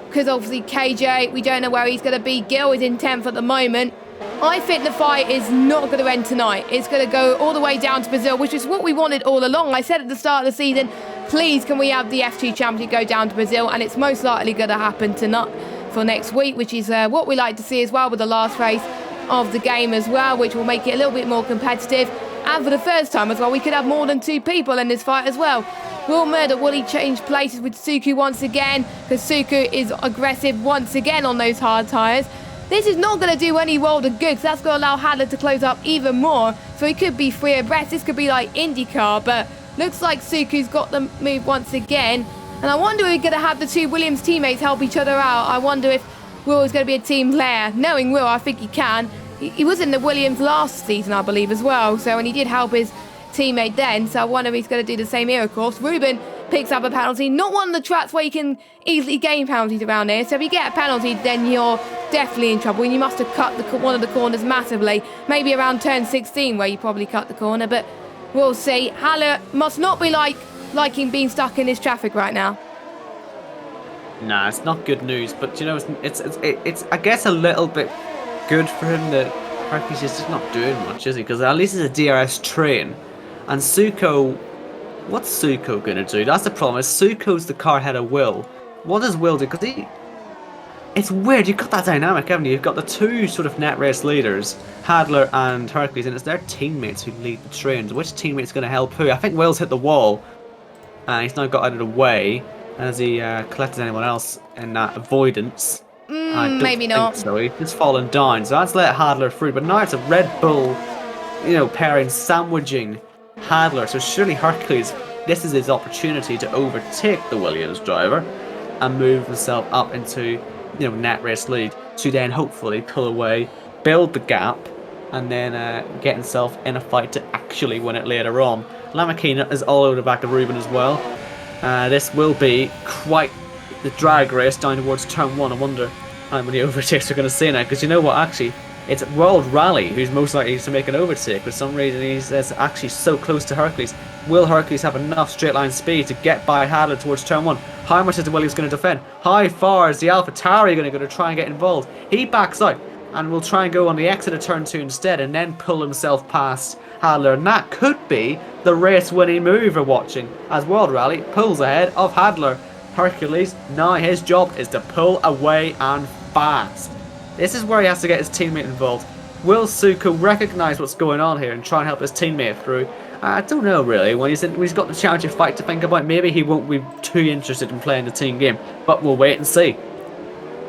because obviously KJ, we don't know where he's going to be. Gil is in 10th at the moment. I think the fight is not going to end tonight. It's going to go all the way down to Brazil, which is what we wanted all along. I said at the start of the season, please can we have the F2 championship go down to Brazil, and it's most likely going to happen tonight for next week, which is what we like to see as well with the last race of the game as well, which will make it a little bit more competitive. And for the first time as well, we could have more than 2 people in this fight as well. Will Murdoch, will he change places with Suku once again? Because Suku is aggressive once again on those hard tyres. This is not going to do any world of good, because that's going to allow Hadler to close up even more. So he could be 3 abreast. This could be like IndyCar, but looks like Suku's got the move once again. And I wonder if we're going to have the 2 Williams teammates help each other out. I wonder if Will is going to be a team player. Knowing Will, I think he can. He was in the Williams last season, I believe, as well. So, and he did help his teammate then. So I wonder if he's going to do the same here, of course. Ruben picks up a penalty. Not one of the tracks where you can easily gain penalties around here. So if you get a penalty, then you're definitely in trouble. And you must have cut one of the corners massively. Maybe around turn 16 where you probably cut the corner. But we'll see. Haller must not be liking being stuck in this traffic right now. Nah, it's not good news. But, you know, it's I guess, a little bit good for him that Hercules is just not doing much, is he? Because at least it's a DRS train. And Suko, what's Suko going to do? That's the problem. Is Suko's the car ahead of Will. What does Will do? Because it's weird. You've got that dynamic, haven't you? You've got the 2 sort of net race leaders, Hadler and Hercules, and it's their teammates who lead the trains. Which teammate's going to help who? I think Will's hit the wall, and he's now got out of the way. Has he collected anyone else in that avoidance? Maybe not. So he's just fallen down. So that's let Hadler through. But now it's a Red Bull, you know, pairing sandwiching Hadler. So surely Hercules, this is his opportunity to overtake the Williams driver and move himself up into, you know, net race lead to then hopefully pull away, build the gap, and then get himself in a fight to actually win it later on. Lamachina is all over the back of Ruben as well. This will be quite the drag race down towards turn 1. I wonder how many overtakes we're going to see now, because you know what, actually, it's World Rally who's most likely to make an overtake. For some reason, he's actually so close to Hercules. Will Hercules have enough straight line speed to get by Hadler towards turn 1? How much is the Williams going to defend? How far is the AlphaTauri going to try and get involved? He backs out and will try and go on the exit of turn 2 instead, and then pull himself past Hadler. And that could be the race-winning move we're watching, as World Rally pulls ahead of Hadler. Hercules, now his job is to pull away and fast. This is where he has to get his teammate involved. Will Suko recognise what's going on here and try and help his teammate through? I don't know really. When he's got the championship fight to think about, maybe he won't be too interested in playing the team game. But we'll wait and see.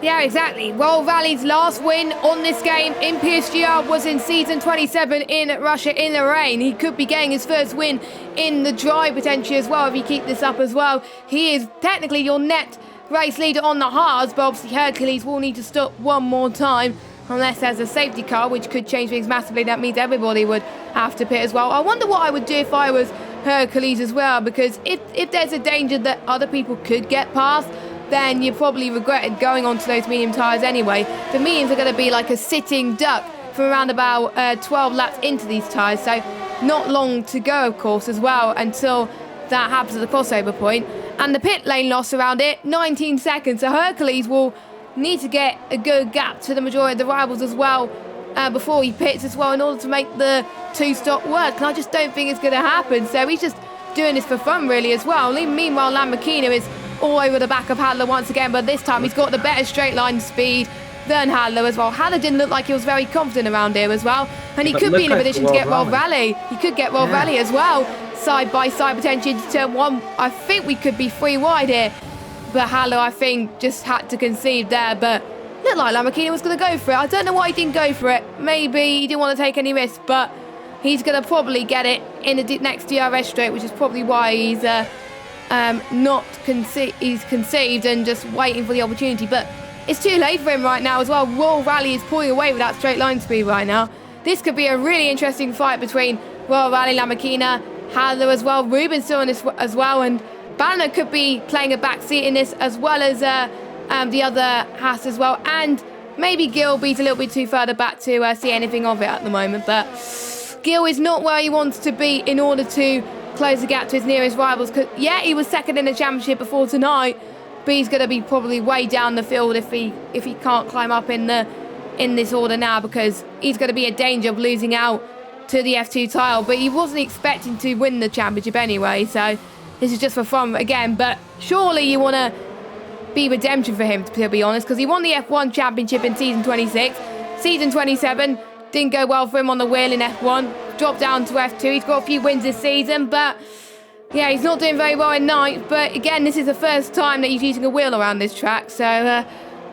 Yeah, exactly. World Rally's last win on this game in PSGL was in season 27 in Russia in the rain. He could be getting his first win in the dry potentially as well if he keeps this up as well. He is technically your net race leader on the hards, but obviously Hercules will need to stop one more time unless there's a safety car, which could change things massively. That means everybody would have to pit as well. I wonder what I would do if I was Hercules as well, because if there's a danger that other people could get past, then you probably regretted going onto those medium tyres anyway. The mediums are going to be like a sitting duck for around about 12 laps into these tyres, so not long to go, of course, as well, until that happens at the crossover point. And the pit lane loss around it, 19 seconds, so Hercules will need to get a good gap to the majority of the rivals as well before he pits as well in order to make the 2-stop work, and I just don't think it's going to happen, so he's just doing this for fun really as well. Meanwhile, Lamborghini is all over the back of Hadler once again, but this time he's got the better straight line speed than Hadler as well. Hadler didn't look like he was very confident around here as well, and he could be in a position to get World Rally. He could get World Rally as well, side by side potentially into turn 1. I think we could be 3 wide here, but Hadler I think just had to concede there, but looked like Lamborghini was going to go for it. I don't know why he didn't go for it. Maybe he didn't want to take any risks, but he's going to probably get it in the next DRS straight, which is probably why he's he's conceived and just waiting for the opportunity, but it's too late for him right now as well. World Rally is pulling away with that straight line speed right now. This could be a really interesting fight between World Rally, Lamborghini, Hadler as well. Ruben's still in this as well, and Banner could be playing a back seat in this as well as the other Haas as well, and maybe Gilby's a little bit too further back to see anything of it at the moment, but Gil is not where he wants to be in order to close the gap to his nearest rivals. Cause yeah, he was second in the championship before tonight, but he's going to be probably way down the field if he can't climb up in this order now, because he's going to be a danger of losing out to the F2 title. But he wasn't expecting to win the championship anyway, so this is just for fun again. But surely you want to be redemption for him, to be honest, because he won the F1 championship in season 26. Season 27 didn't go well for him on the wheel in F1. Dropped down to F2. He's got a few wins this season, but yeah, he's not doing very well in ninth. But again, this is the first time that he's using a wheel around this track, so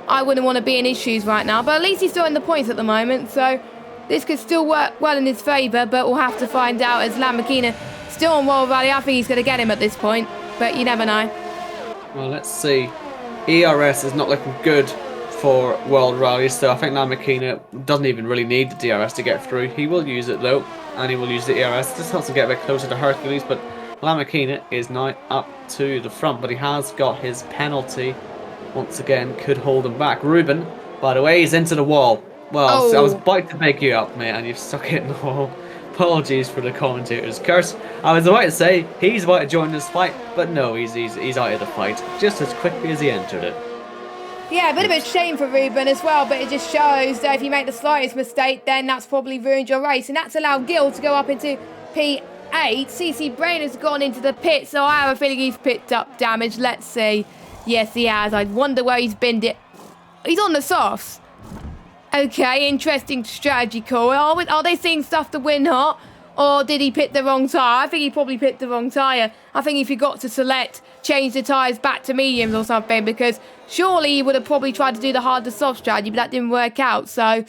I wouldn't want to be in his shoes right now. But at least he's still in the points at the moment, so this could still work well in his favour, but we'll have to find out, as Lamborghini still on World Rally. I think he's going to get him at this point, but you never know. Well, let's see. ERS is not looking good for World Rally, so I think Lamborghini doesn't even really need the DRS to get through. He will use it though, and he will use the ERS. This helps him get a bit closer to Hercules, but Lamborghini is now up to the front, but he has got his penalty. Once again, could hold him back. Ruben, by the way, he's into the wall. Well, I was about to pick you up, mate, and you've stuck it in the wall. Apologies for the commentator's curse. I was about to say he's about to join this fight, but no, he's out of the fight just as quickly as he entered it. Yeah, a bit of a shame for Ruben as well, but it just shows that if you make the slightest mistake, then that's probably ruined your race. And that's allowed Gil to go up into P8. CC Brain has gone into the pit, so I have a feeling he's picked up damage. Let's see. Yes, he has. I wonder where he's binned it. He's on the softs. Okay, interesting strategy call. Are they seeing stuff to win hot? Or did he pick the wrong tyre? I think he probably picked the wrong tyre. I think he forgot to select, change the tyres back to mediums or something, because surely he would have probably tried to do the hard to soft strategy, but that didn't work out. So,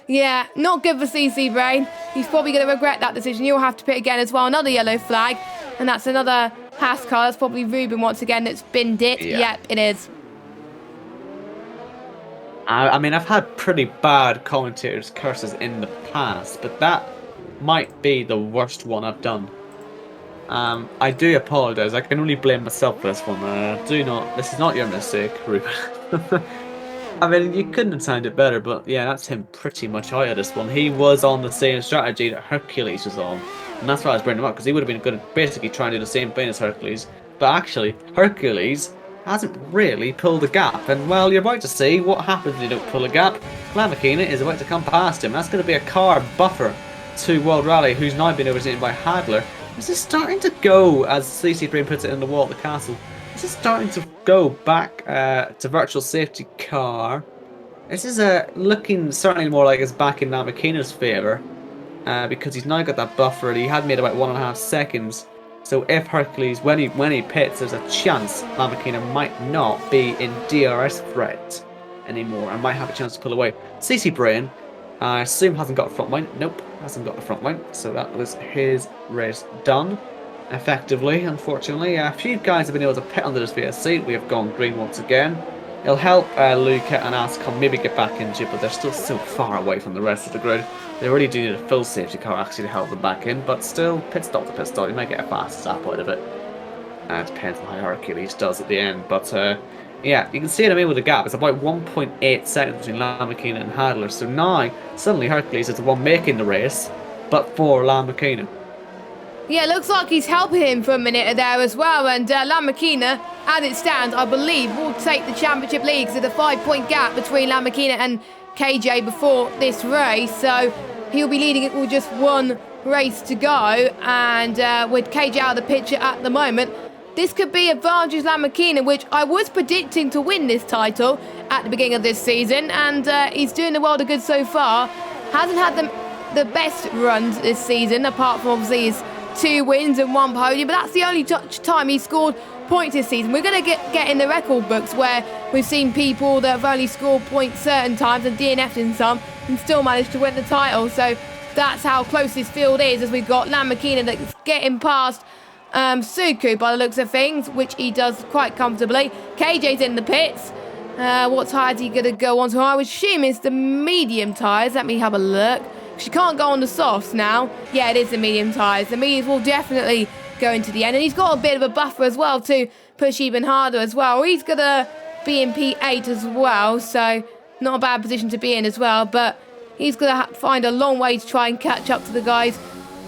yeah, not good for CC Brain. He's probably going to regret that decision. He'll have to pit again as well. Another yellow flag, and that's another Haas car. That's probably Ruben once again that's binned it. Yeah. Yep, it is. I mean, I've had pretty bad commentators' curses in the past, but that might be the worst one I've done. I do apologise. I can only blame myself for this one. This is not your mistake, Ruben. I mean, you couldn't have timed it better, but yeah, that's him pretty much out of this one. He was on the same strategy that Hercules was on, and that's why I was bringing him up, because he would have been good at basically trying to do the same thing as Hercules. But actually, Hercules hasn't really pulled a gap, and well, you're about to see what happens when you don't pull a gap. Lamborghini is about to come past him. That's going to be a car buffer to World Rally, who's now been overtaken by Hadler. This is starting to go, as CC Brain puts it in the wall at the castle, this is starting to go back to virtual safety car. This is looking certainly more like it's back in Lamborghini's favour, because he's now got that buffer, and he had made about 1.5 seconds. So if Hercules, when he pits, there's a chance Lamborghini might not be in DRS threat anymore and might have a chance to pull away. CC Brain, I assume, hasn't got a front line. Nope, hasn't got a front line. So that was his race done, effectively, unfortunately. A few guys have been able to pit under this VSC. We have gone green once again. It'll help Luca and Ascom maybe get back into it, but they're still so far away from the rest of the grid. They really do need a full safety car actually to help them back in, but still, pit stop to pit stop, you might get a fast stop out of it. It depends on how Hercules does at the end, but yeah, you can see what I mean with the gap. It's about 1.8 seconds between Lamborghini and Hadler, so now, suddenly Hercules is the one making the race, but for Lamborghini. Yeah, it looks like he's helping him for a minute there as well, and Lamborghini, as it stands, I believe, will take the championship lead because of the 5-point gap between Lamborghini and KJ before this race, so he'll be leading it with just one race to go, and with KJ out of the picture at the moment, this could be advantage Lamborghini, which I was predicting to win this title at the beginning of this season, and he's doing the world of good so far. Hasn't had the best runs this season, apart from obviously his 2 wins and 1 podium, but that's the only time he scored points this season. We're going to get in the record books where we've seen people that have only scored points certain times and DNF'd in some and still managed to win the title. So that's how close this field is, as we've got Lamborghini that's getting past Suku by the looks of things, which he does quite comfortably. KJ's in the pits. What tyres are you going to go on to? I would assume it's the medium tyres. Let me have a look. She can't go on the softs now. Yeah, it is the medium tyres. The mediums will definitely go into the end. And he's got a bit of a buffer as well to push even harder as well. He's going to be in P8 as well, so not a bad position to be in as well. But he's going to find a long way to try and catch up to the guys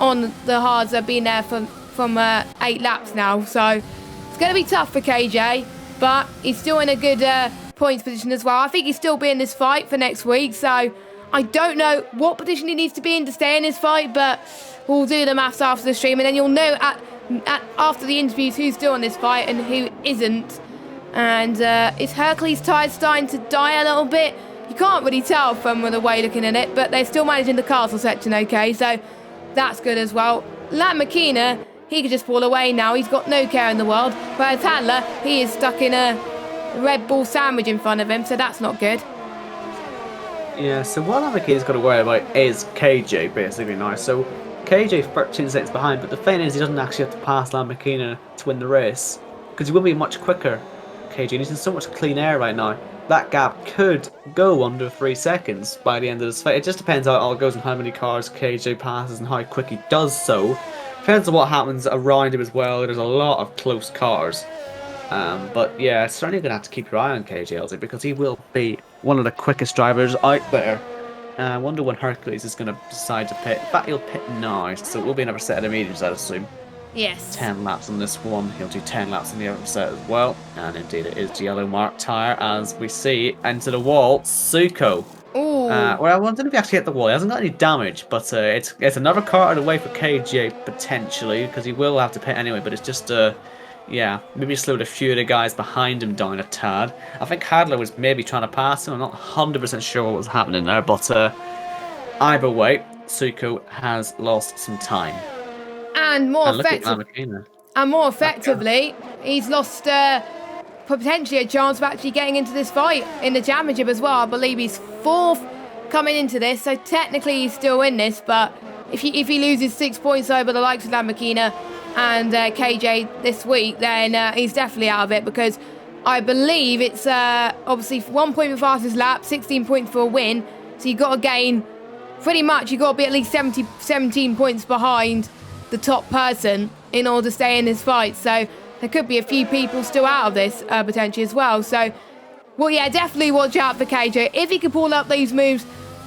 on the hards that have been there from 8 laps now. So it's going to be tough for KJ, but he's still in a good points position as well. I think he's still be in this fight for next week. So I don't know what position he needs to be in to stay in this fight, but we'll do the maths after the stream, and then you'll know after the interviews who's still in this fight and who isn't. And is Hercules' tires starting to die a little bit? You can't really tell from the way looking at it, but they're still managing the castle section okay, so that's good as well. Lamborghini, he could just fall away now. He's got no care in the world. Whereas Handler, he is stuck in a Red Bull sandwich in front of him, so that's not good. Yeah, so what Lamborghini's got to worry about is KJ, basically, now. So KJ 13 seconds behind, but the thing is he doesn't actually have to pass Lamborghini to win the race, because he will be much quicker. KJ, he's in so much clean air right now. That gap could go under 3 seconds by the end of this fight. It just depends how it all goes and how many cars KJ passes and how quick he does so. Depends on what happens around him as well. There's a lot of close cars. But yeah, certainly going to have to keep your eye on KJ, LZ, because he will be one of the quickest drivers out there. I wonder when Hercules is going to decide to pit. In fact, he'll pit now, so it will be another set of mediums, I'd assume. Yes. 10 laps on this one. He'll do 10 laps on the other set as well. And indeed, it is the yellow mark tyre as we see into the wall. Suko. Ooh. Well, I wonder if he actually hit the wall. He hasn't got any damage, but it's another car out of the way for KJ potentially, because he will have to pit anyway. But it's just yeah, maybe slowed a few of the guys behind him down a tad. I think Hadler was maybe trying to pass him. I'm not 100% sure what was happening there, but either way, Suko has lost some time. And more effectively, he's lost potentially a chance of actually getting into this fight in the championship as well. I believe he's 4th coming into this, so technically he's still in this. But if he loses 6 points over the likes of Lamborghini and KJ this week, then he's definitely out of it, because I believe it's obviously 1 point for fastest lap, 16 points for a win. So you've got to gain, pretty much, you've got to be at least 17 points behind the top person in order to stay in this fight. So there could be a few people still out of this potentially as well. So, well, yeah, definitely watch out for KJ. If he can pull up these moves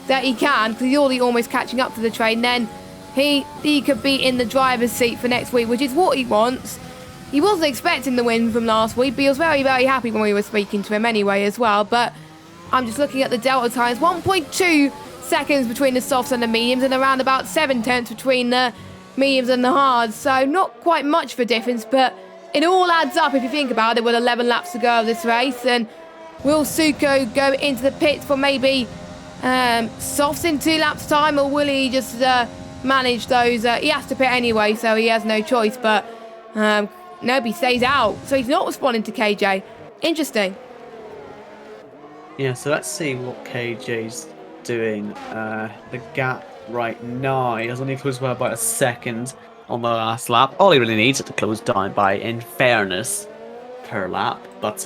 that he can, because he's already almost catching up to the train, then he could be in the driver's seat for next week, which is what he wants. He wasn't expecting the win from last week, but he was very, very happy when we were speaking to him anyway as well. But I'm just looking at the delta times. 1.2 seconds between the softs and the mediums, and around about 7/10 between the mediums and the hards. So not quite much of a difference, but it all adds up if you think about it, with 11 laps to go of this race. And will Suko go into the pits for maybe softs in 2 laps time, or will he just manage those? He has to pit anyway, so he has no choice. But no, he stays out, so he's not responding to KJ. Interesting. Yeah, so let's see what KJ's doing. The gap right now, he has only closed by about a second on the last lap. All he really needs is to close down by, in fairness, per lap. But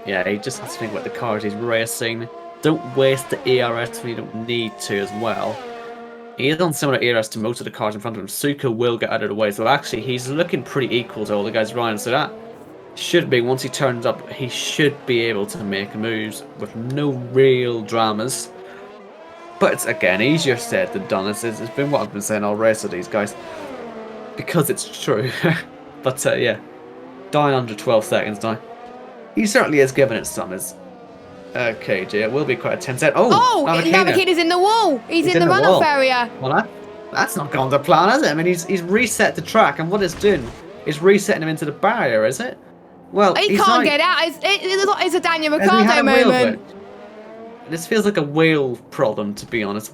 yeah, he just has to think about the cars he's racing. Don't waste the ERS when you don't need to as well. He is on similar ERS to most of the cars in front of him. Suko will get out of the way, so actually he's looking pretty equal to all the guys around. So that should be, once he turns up, he should be able to make moves with no real dramas. But it's, again, easier said than done. It's been what I've been saying all race of these guys, because it's true. But yeah, down under 12 seconds now. He certainly is giving it some. KJ, it will be quite a tense set. Oh, Lamborghini's in the wall. He's in the runoff area. Well, that's not gone to plan, has it? I mean, he's reset the track, and what it's doing is resetting him into the barrier, is it? Well, he can't get out. It's a Daniel Ricciardo moment. This feels like a wheel problem, to be honest.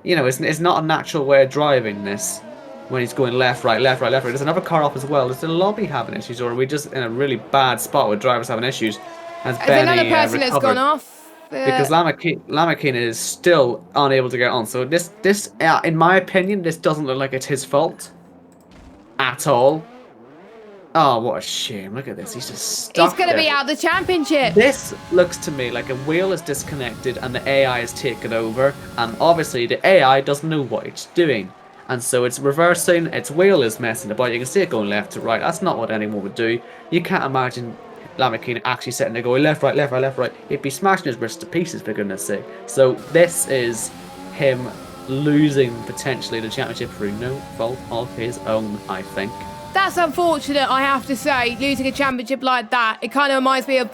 It's not a natural way of driving this. When he's going left, right, left, right, left, right. There's another car off as well. Is the lobby having issues, or are we just in a really bad spot with drivers having issues? There's another person that's gone off. Because Lamborghini is still unable to get on. So this, in my opinion, this doesn't look like it's his fault at all. Oh, what a shame. Look at this. He's just stuck. He's going to be out of the championship. This looks to me like a wheel is disconnected and the AI is taken over. And obviously the AI doesn't know what it's doing. And so it's reversing. Its wheel is messing about. You can see it going left to right. That's not what anyone would do. You can't imagine Lamborghini actually sitting there going left, right, left, right, left, right. He'd be smashing his wrist to pieces, for goodness sake. So this is him losing potentially the championship through no fault of his own, I think. That's unfortunate, I have to say, losing a championship like that. It kind of reminds me of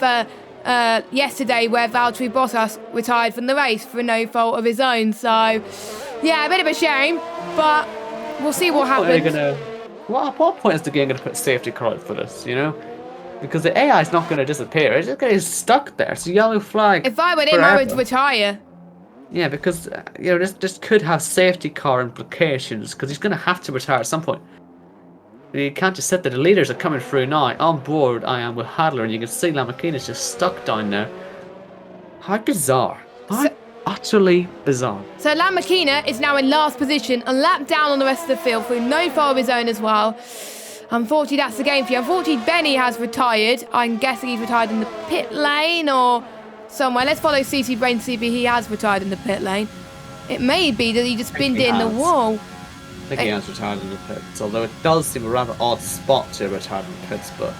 yesterday where Valtteri Bottas retired from the race for no fault of his own. So, yeah, a bit of a shame, but we'll see what happens. At what point is the game going to put safety car out for this, you know? Because the AI is not going to disappear. It's just getting stuck there. It's a yellow flag. If I were him, I would retire. Yeah, because, you know, this could have safety car implications, because he's going to have to retire at some point. You can't just sit there. The leaders are coming through now. On board, I am with Hadler, and you can see Lamborghini's just stuck down there. How bizarre. How utterly bizarre. So Lamborghini is now in last position, a lap down on the rest of the field through no fault of his own as well. Unfortunately, that's the game for you. Unfortunately, Benny has retired. I'm guessing he's retired in the pit lane or somewhere. Let's follow CC Brain to see if he has retired in the pit lane. It may be that he just binned it in the wall. I think he has retired in the pits, although it does seem a rather odd spot to retire in the pits, but...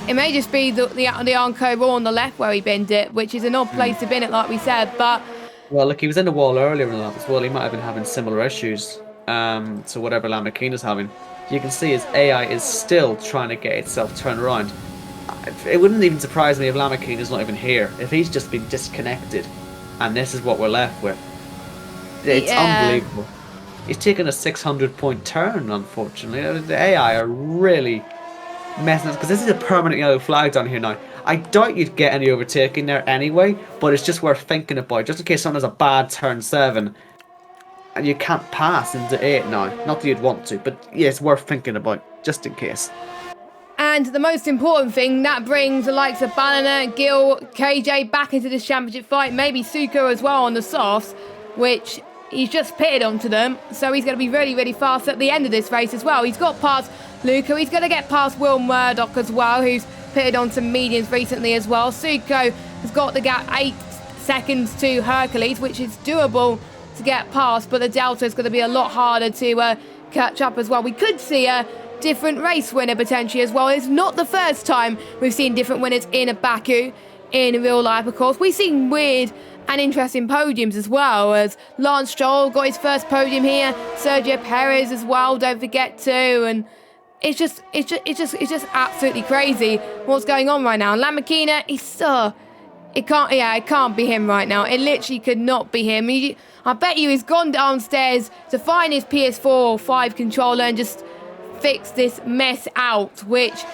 It may just be the Arco Raw on the left where he binned it, which is an odd place to bin it, like we said, but... Well, look, he was in the wall earlier in the lap as well. He might have been having similar issues to whatever Lamborghini's having. You can see his AI is still trying to get itself turned around. It wouldn't even surprise me if Lamborghini's not even here. If he's just been disconnected, and this is what we're left with. It's unbelievable. He's taken a 600-point turn, unfortunately. The AI are really messing up, because this is a permanent yellow flag down here now. I doubt you'd get any overtaking there anyway, but it's just worth thinking about, just in case someone has a bad turn 7. And you can't pass into 8 now. Not that you'd want to, but yeah, it's worth thinking about, just in case. And the most important thing, that brings the likes of Ballina, Gill, KJ back into this championship fight. Maybe Suko as well on the softs, which he's just pitted onto them. So he's going to be really, really fast at the end of this race as well. He's got past Luca. He's going to get past Will Murdoch as well, who's pitted on some mediums recently as well. Suko has got the gap 8 seconds to Hercules, which is doable to get past, but the delta is going to be a lot harder to catch up as well. We could see a different race winner potentially as well. It's not the first time we've seen different winners in a Baku in real life, of course. We've seen weird and interesting podiums as well, as Lance Stroll got his first podium here, Sergio Perez as well, don't forget to, and it's just absolutely crazy what's going on right now. And Lamborghini, it can't be him right now. It literally could not be him. I bet you he's gone downstairs to find his PS4 or 5 controller and just fix this mess out, which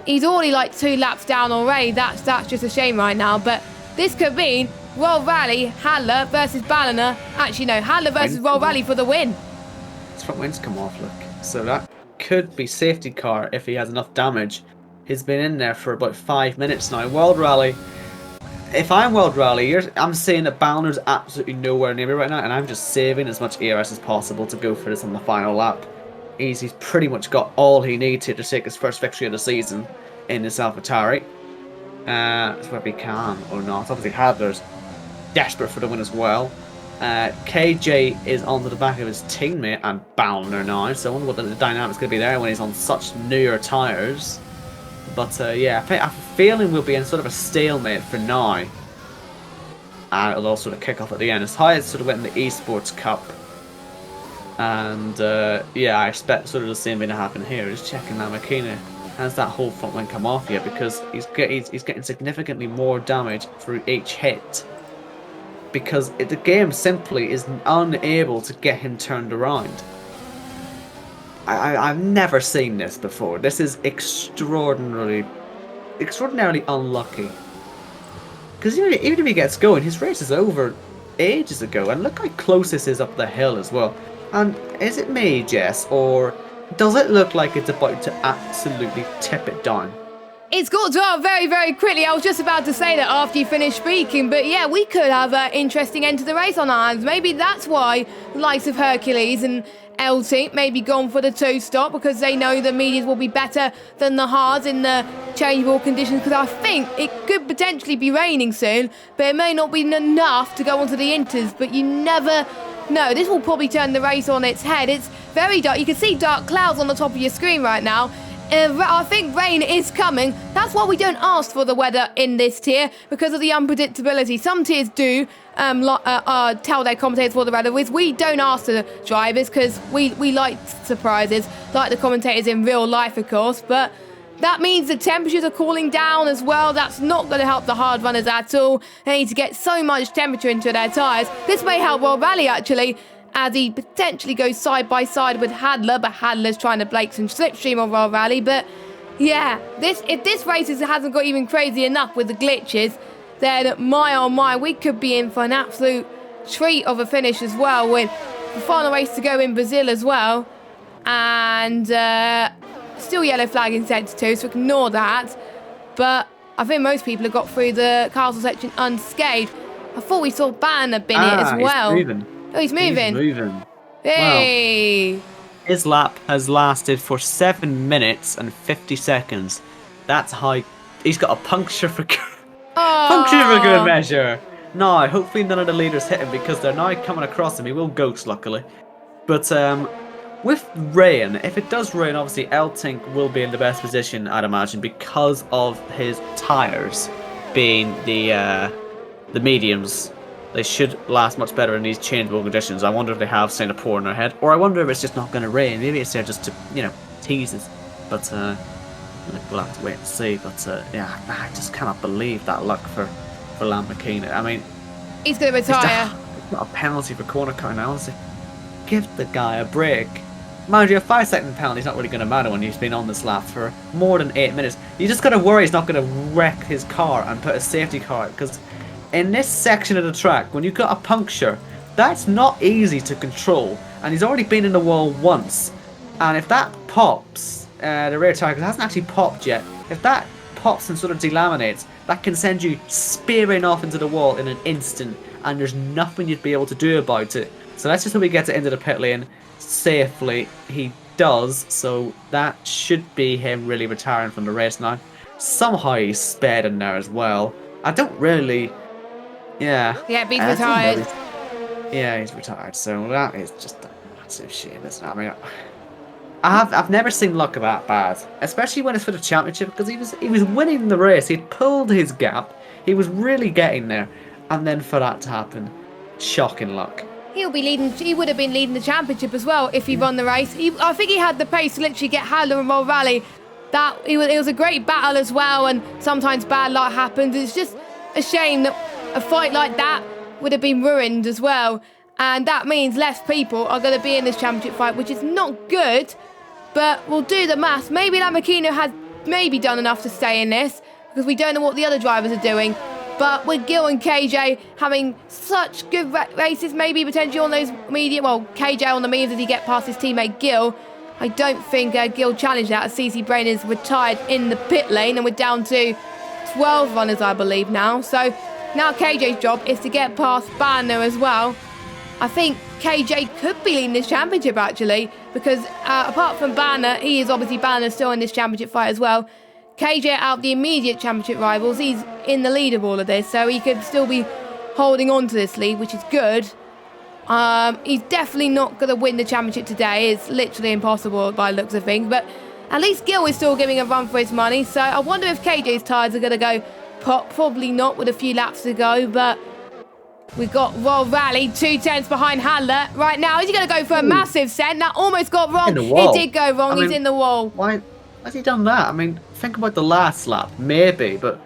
he's already like 2 laps down already. That's just a shame right now. But this could mean World Rally, Hadler versus Ballina. Actually, no, Hadler versus World Rally for the win. His front wind's come off, look. So that could be safety car if he has enough damage. He's been in there for about 5 minutes now. World Rally. If I'm World Rally, I'm saying that Ballina's absolutely nowhere near me right now, and I'm just saving as much ERS as possible to go for this on the final lap. He's pretty much got all he needs to take his first victory of the season in this AlphaTauri. Whether he can or not. Obviously, Hadler's desperate for the win as well. KJ is onto the back of his teammate and Ballina now, so I wonder what the dynamic's going to be there when he's on such newer tyres. But yeah, I have a feeling we'll be in sort of a stalemate for now. And it'll all sort of kick off at the end. It's how it sort of went in the Esports Cup. And yeah, I expect sort of the same thing to happen here. Just checking Lamborghini. Has that whole front wing come off yet? Because he's getting significantly more damage through each hit. Because the game simply is unable to get him turned around. I've never seen this before. This is extraordinarily unlucky. Because even if he gets going, his race is over ages ago. And look how close this is up the hill as well. And is it me, Jess, or does it look like it's about to absolutely tip it down? It's got to up very, very quickly. I was just about to say that after you finished speaking, but yeah, we could have an interesting end to the race on our hands. Maybe that's why the likes of Hercules and LT may be gone for the 2-stop, because they know the mediums will be better than the hards in the changeable conditions, because I think it could potentially be raining soon, but it may not be enough to go onto the inters, but you never know. This will probably turn the race on its head. It's very dark. You can see dark clouds on the top of your screen right now. I think rain is coming. That's why we don't ask for the weather in this tier, because of the unpredictability. Some tiers do tell their commentators what the weather is. We don't ask the drivers because we like surprises, like the commentators in real life, of course. But that means the temperatures are cooling down as well. That's not going to help the hard runners at all. They need to get so much temperature into their tyres. This may help World Rally, actually, as he potentially goes side by side with Hadler, but Hadler's trying to break some slipstream on World Rally. But yeah, if this race hasn't got even crazy enough with the glitches, then my oh my, we could be in for an absolute treat of a finish as well, with the final race to go in Brazil as well. And still yellow flag in Sector 2, so ignore that. But I think most people have got through the castle section unscathed. I thought we saw Banner bin it as well. He's moving. Oh, he's moving. He's moving. Hey! Wow. His lap has lasted for 7 minutes and 50 seconds. That's high. He's got a puncture for puncture for good measure. No, hopefully none of the leaders hit him because they're now coming across him. He will ghost, luckily. But with rain, if it does rain, obviously Eltink will be in the best position, I'd imagine, because of his tyres being the mediums. They should last much better in these changeable conditions. I wonder if they have Singapore in their head, or I wonder if it's just not going to rain. Maybe it's there just to, tease us. But we'll have to wait and see. But yeah, I just cannot believe that luck for Lamborghini. I mean, he's going to retire. It's not a penalty for corner car now. Honestly, give the guy a break. Mind you, a 5-second penalty is not really going to matter when he's been on this lap for more than 8 minutes. You just got to worry he's not going to wreck his car and put a safety car, because in this section of the track, when you've got a puncture, that's not easy to control. And he's already been in the wall once. And if that pops, the rear tire, 'cause it hasn't actually popped yet, if that pops and sort of delaminates, that can send you spearing off into the wall in an instant. And there's nothing you'd be able to do about it. So let's just hope he gets it into the pit lane safely. He does, so that should be him really retiring from the race now. Somehow he's spared in there as well. I don't really... Yeah. Yeah, he's retired. Yeah, he's retired. So that is just a massive shame, isn't it? I mean, I've never seen luck that bad, especially when it's for the championship, because he was winning the race. He'd pulled his gap. He was really getting there, and then for that to happen, shocking luck. He'll be leading. He would have been leading the championship as well if he won the race. I think he had the pace to literally get Hadler and World Rally. It was a great battle as well, and sometimes bad luck happens. It's just a shame that a fight like that would have been ruined as well, and that means less people are going to be in this championship fight, which is not good. But we'll do the maths. Maybe Lamborghini has maybe done enough to stay in this, because we don't know what the other drivers are doing. But with Gil and KJ having such good races, maybe potentially on those medium, well, KJ on the mediums as he get past his teammate Gil, I don't think Gil challenged that, as CC Brain is retired in the pit lane, and we're down to 12 runners, I believe, now. So now KJ's job is to get past Banner as well. I think KJ could be leading this championship, actually, because apart from Banner, he is obviously Banner still in this championship fight as well. KJ, out of the immediate championship rivals, he's in the lead of all of this, so he could still be holding on to this lead, which is good. He's definitely not going to win the championship today. It's literally impossible by the looks of things, but at least Gil is still giving a run for his money, so I wonder if KJ's tyres are going to go pop. Probably not, with a few laps to go, but we've got World Rally 2/10 behind Hadler right now. Is he going to go for a massive send? That almost got wrong. It did go wrong. He's in the wall. Why has he done that? I mean, think about the last lap, maybe, but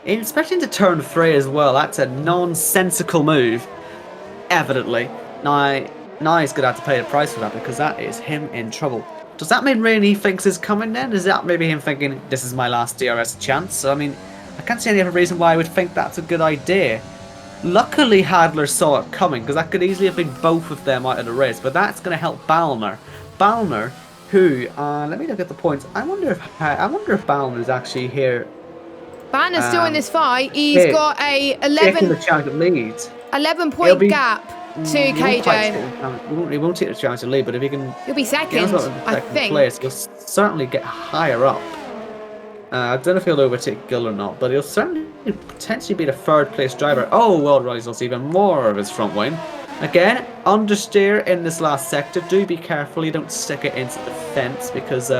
especially into turn 3 as well. That's a nonsensical move, evidently. Now he's going to have to pay the price for that, because that is him in trouble. Does that mean Rainey thinks is coming then? Is that maybe him thinking, this is my last DRS chance? I mean, I can't see any other reason why I would think that's a good idea. Luckily, Hadler saw it coming, because that could easily have been both of them out of the race, but that's going to help Balmer. Balmer, who, let me look at the points. I wonder if Balmer is actually here. Banner's still in this fight. He's got a 11-point gap to KJ. He won't take the chance to lead, but if he can... He'll be second, I think. Place, he'll certainly get higher up. I don't know if he'll overtake Gil or not, but he'll certainly potentially be the 3rd place driver. Oh, World Rally's lost even more of his front wing. Again, understeer in this last sector. Do be careful, you don't stick it into the fence, because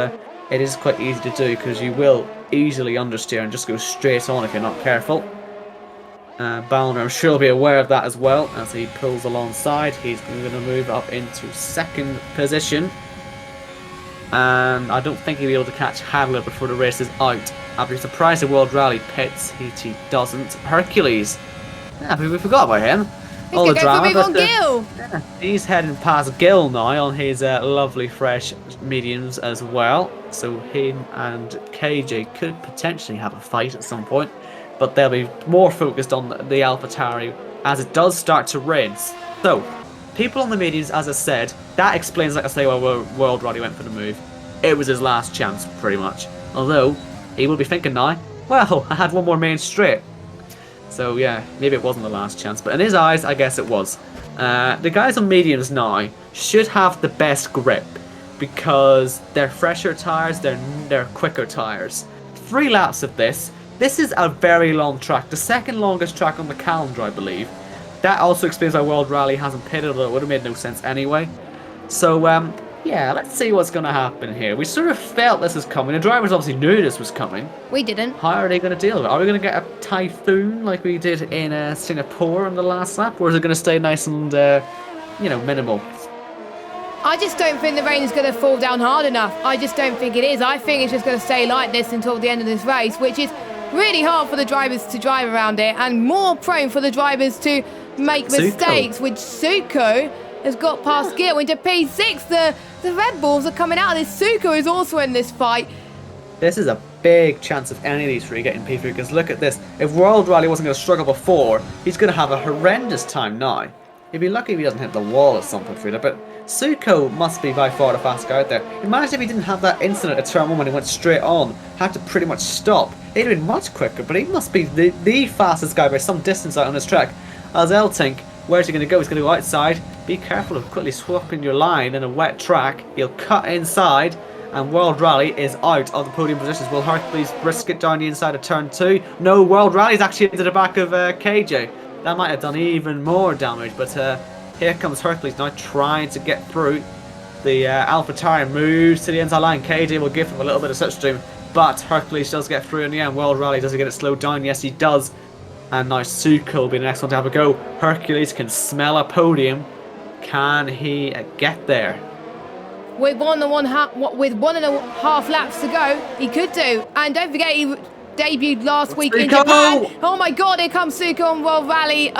it is quite easy to do because you will easily understeer and just go straight on if you're not careful. Balmer, I'm sure, will be aware of that as well as he pulls alongside. He's going to move up into second position. And I don't think he'll be able to catch Hadler before the race is out. I'd be surprised if World Rally pits. He doesn't. Hercules. Yeah, we forgot about him. He's going to go for a move on Gil. Yeah, he's heading past Gil now on his lovely fresh mediums as well. So him and KJ could potentially have a fight at some point. But they'll be more focused on the AlphaTauri as it does start to rain. So, people on the mediums, as I said, that explains, like I say, why World Rally went for the move. It was his last chance, pretty much. Although, he will be thinking now, well, I had one more main straight. So yeah, maybe it wasn't the last chance, but in his eyes, I guess it was. The guys on mediums now should have the best grip because they're fresher tyres, they're quicker tyres. 3 laps of this. This is a very long track, the second longest track on the calendar, I believe. That also explains why World Rally hasn't pitted, although it would have made no sense anyway. So, yeah, let's see what's going to happen here. We sort of felt this was coming. The drivers obviously knew this was coming. We didn't. How are they going to deal with it? Are we going to get a typhoon like we did in Singapore on the last lap? Or is it going to stay nice and, minimal? I just don't think the rain is going to fall down hard enough. I just don't think it is. I think it's just going to stay like this until the end of this race, which is really hard for the drivers to drive around it and more prone for the drivers to make mistakes, which Suko has got past Gil into P6. The Red Bulls are coming out of this. Suko is also in this fight. This is a big chance of any of these three getting P3 because look at this. If World Rally wasn't going to struggle before, he's going to have a horrendous time now. He'd be lucky if he doesn't hit the wall at some point, Frida, but Suko must be by far the fastest guy out there. Imagine if he didn't have that incident at turn 1 when he went straight on, had to pretty much stop. He'd have been much quicker, but he must be the fastest guy by some distance out on this track. As Eltink, where's he going to go? He's going to go outside. Be careful of quickly swapping your line in a wet track. He'll cut inside, and World Rally is out of the podium positions. Will Hercules risk it down the inside of turn 2? No, World Rally's actually into the back of KJ. That might have done even more damage, but here comes Hercules now trying to get through. The AlphaTauri moves to the inside line. KJ will give him a little bit of slipstream, but Hercules does get through in the end. World Rally, does he get it slowed down? Yes, he does. And now Suko will be the next one to have a go. Hercules can smell a podium. Can he get there? With one and a half laps to go, he could do. And don't forget, he debuted last week in Japan. Oh my god, here comes Suko on World Rally.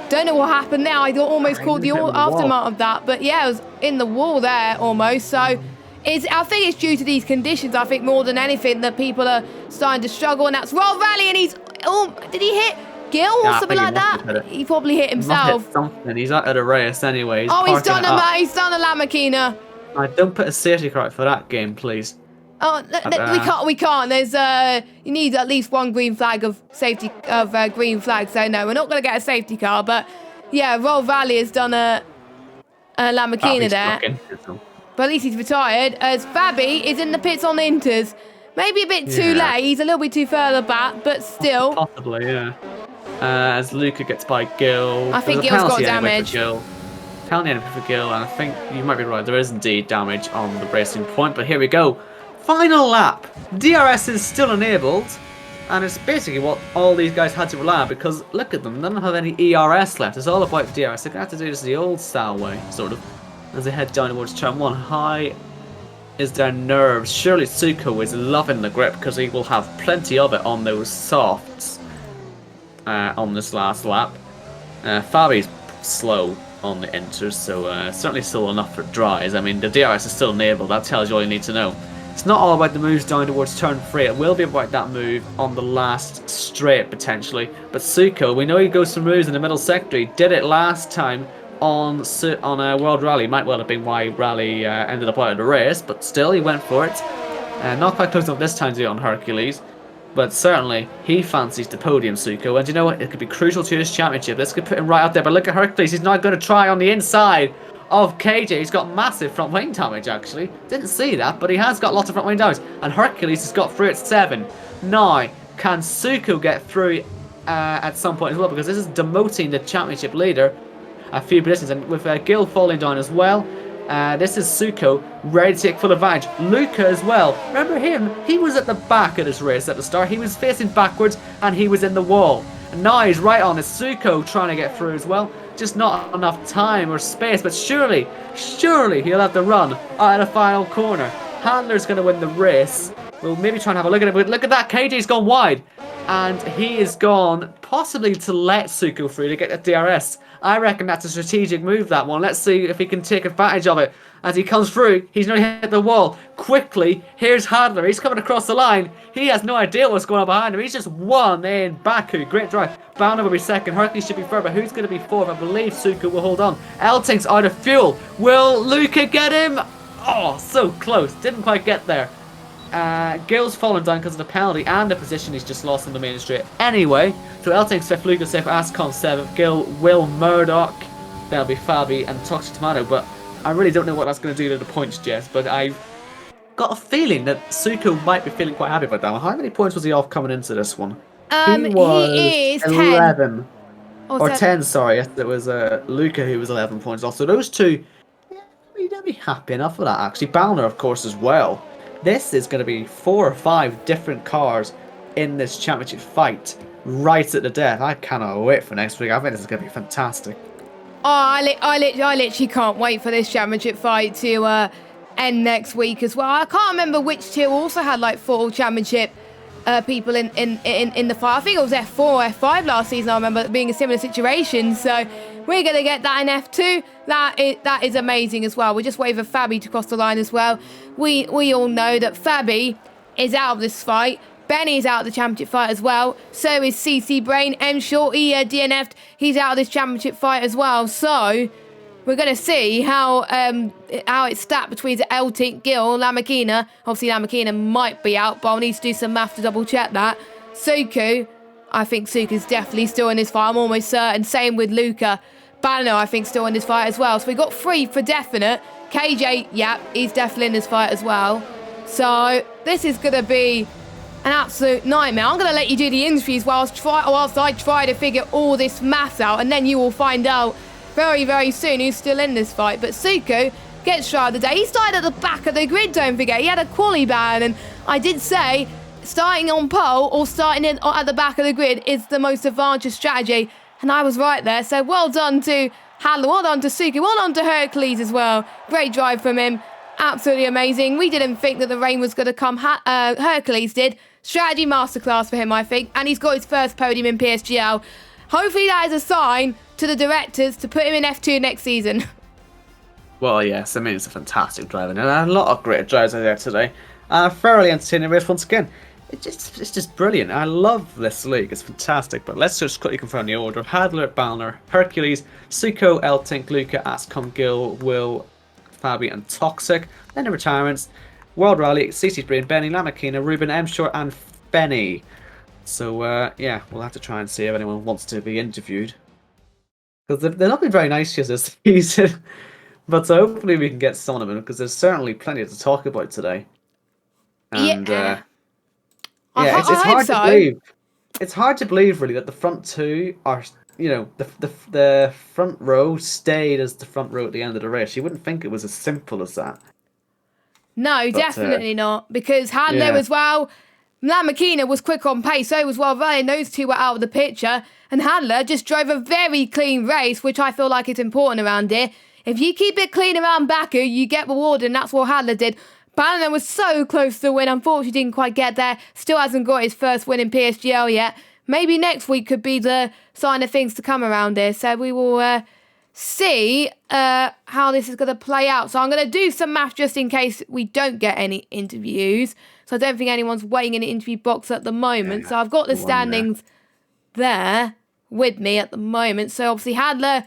Don't know what happened now. I almost caught the aftermath of that. But yeah, it was in the wall there almost. So I think it's due to these conditions. I think more than anything that people are starting to struggle. And that's World Rally. And he's... Oh, did he hit Gil or something like that? He probably hit himself. Hit something. He's out of the race anyway. He's done a Lamborghini. Don't put a safety car out for that game, please. Oh, we can't. There's you need at least one green flag of safety green flag. So no, we're not going to get a safety car. But yeah, World Rally has done a Lamborghini there. But at least he's retired. As Fabi is in the pits on Inters. Maybe a bit too late. He's a little bit too further back, but still. Possibly, yeah. As Luca gets by Gil. I think Gil's got damage. Penalty anyway for Gil, and I think you might be right. There is indeed damage on the racing point, but here we go. Final lap. DRS is still enabled, and it's basically what all these guys had to rely on because look at them. They don't have any ERS left. It's all about DRS. They're going to have to do this the old style way, sort of, as they head down towards turn 1. High is their nerves. Surely Suko is loving the grip because he will have plenty of it on those softs on this last lap. Fabi's slow on the inters, so certainly still enough for dries. I mean, the DRS is still enabled. That tells you all you need to know. It's not all about the moves down towards turn 3. It will be about that move on the last straight, potentially. But Suko, we know he goes for moves in the middle sector. He did it last time on a World Rally. Might well have been why Rally ended up out of the race, but still, he went for it. Not quite close enough this time to do it on Hercules, but certainly he fancies the podium, Suko. And you know what? It could be crucial to his championship. This could put him right up there. But look at Hercules. He's not going to try on the inside of KJ. He's got massive front wing damage, actually. Didn't see that, but he has got lots of front wing damage. And Hercules has got through at 7. Now, can Suko get through at some point as well? Because this is demoting the championship leader a few positions, and with Gil falling down as well, This is Suko, ready to take full advantage. Luca as well. Remember him? He was at the back of this race at the start. He was facing backwards and he was in the wall. And now he's right on it. Suko trying to get through as well. Just not enough time or space. But surely he'll have to run out of the final corner. Handler's going to win the race. We'll maybe try and have a look at it. But look at that. KJ's gone wide. And he is gone possibly to let Suko through to get the DRS. I reckon that's a strategic move, that one. Let's see if he can take advantage of it. As he comes through, he's nearly hit the wall. Quickly, here's Handler. He's coming across the line. He has no idea what's going on behind him. He's just won in Baku. Great drive. Bowner will be second. Hercules should be third, but who's going to be fourth? I believe Suko will hold on. Elting's out of fuel. Will Luca get him? Oh, so close. Didn't quite get there. Gill's fallen down because of the penalty and the position he's just lost in the main straight. Anyway, so Elting's fifth, Luca's sixth, Ascom seventh, Gill, Will, Murdoch, that'll be Fabi and Toxic Tomato. But I really don't know what that's going to do to the points, Jess. But I've got a feeling that Suko might be feeling quite happy about that one. How many points was he off coming into this one? He was he is 11. 10. Or 10, sorry. Yes, it was Luca who was 11 points off. So those two, yeah, they'll be happy enough with that, actually. Bowner, of course, as well. This is going to be 4 or 5 different cars in this championship fight right at the death. I cannot wait for next week. I think this is going to be fantastic. Oh, I literally can't wait for this championship fight to end next week as well. I can't remember which two also had like 4 championship people in the fight. I think it was F4 or F5 last season. I remember it being a similar situation. So we're going to get that in F2. That is amazing as well. We're just waiting for Fabi to cross the line as well. We all know that Fabi is out of this fight. Benny's out of the championship fight as well. So is CC Brain. M Shorty DNF'd. He's out of this championship fight as well. So we're going to see how it's stacked between Eltink, Gill, Lamakina. Obviously, Lamakina might be out, but I'll need to do some math to double check that. Suku, I think Suku's definitely still in this fight. I'm almost certain. Same with Luca. Banner, I think, still in this fight as well. So we got 3 for definite. KJ, yeah, he's definitely in this fight as well. So this is going to be an absolute nightmare. I'm going to let you do the interviews whilst I try to figure all this math out, and then you will find out very, very soon who's still in this fight. But Suku gets driver of the day. He started at the back of the grid, don't forget. He had a quali ban, and I did say starting on pole or starting in at the back of the grid is the most advantageous strategy. And I was right there. So well done to Handler, well done to Suku, well done to Hercules as well. Great drive from him. Absolutely amazing. We didn't think that the rain was going to come. Hercules did. Strategy masterclass for him, I think. And he's got his first podium in PSGL. Hopefully that is a sign to the directors to put him in F2 next season. Well, yes, I mean, it's a fantastic driver. And a lot of great drivers are there today. Thoroughly entertaining race once again. It's just brilliant. I love this league. It's fantastic. But let's just quickly confirm the order. Hadler, Balner, Hercules, Suko, Eltink, Luca, Ascom, Gill, Will, Fabi, and Toxic. Then the retirements. World Rally, CC Brain, Benny, Lamakina, Ruben, M Short, and Benny. So, yeah, we'll have to try and see if anyone wants to be interviewed. Because they're not been very nice to us this season. But hopefully we can get some of them, because there's certainly plenty to talk about today. And, yeah. it's hard to believe. It's hard to believe, really, that the front two are, you know, the front row stayed as the front row at the end of the race. You wouldn't think it was as simple as that. No, but, definitely not. Because Handler as well, Lamakina was quick on pace, so was well running. Those two were out of the picture. And Handler just drove a very clean race, which I feel like is important around here. If you keep it clean around Baku, you get rewarded, and that's what Handler did. Bannon was so close to the win. Unfortunately, didn't quite get there. Still hasn't got his first win in PSGL yet. Maybe next week could be the sign of things to come around here. So we will see how this is going to play out. So I'm going to do some math just in case we don't get any interviews. So I don't think anyone's waiting in the interview box at the moment. So I've got the standings there with me at the moment. So obviously Handler,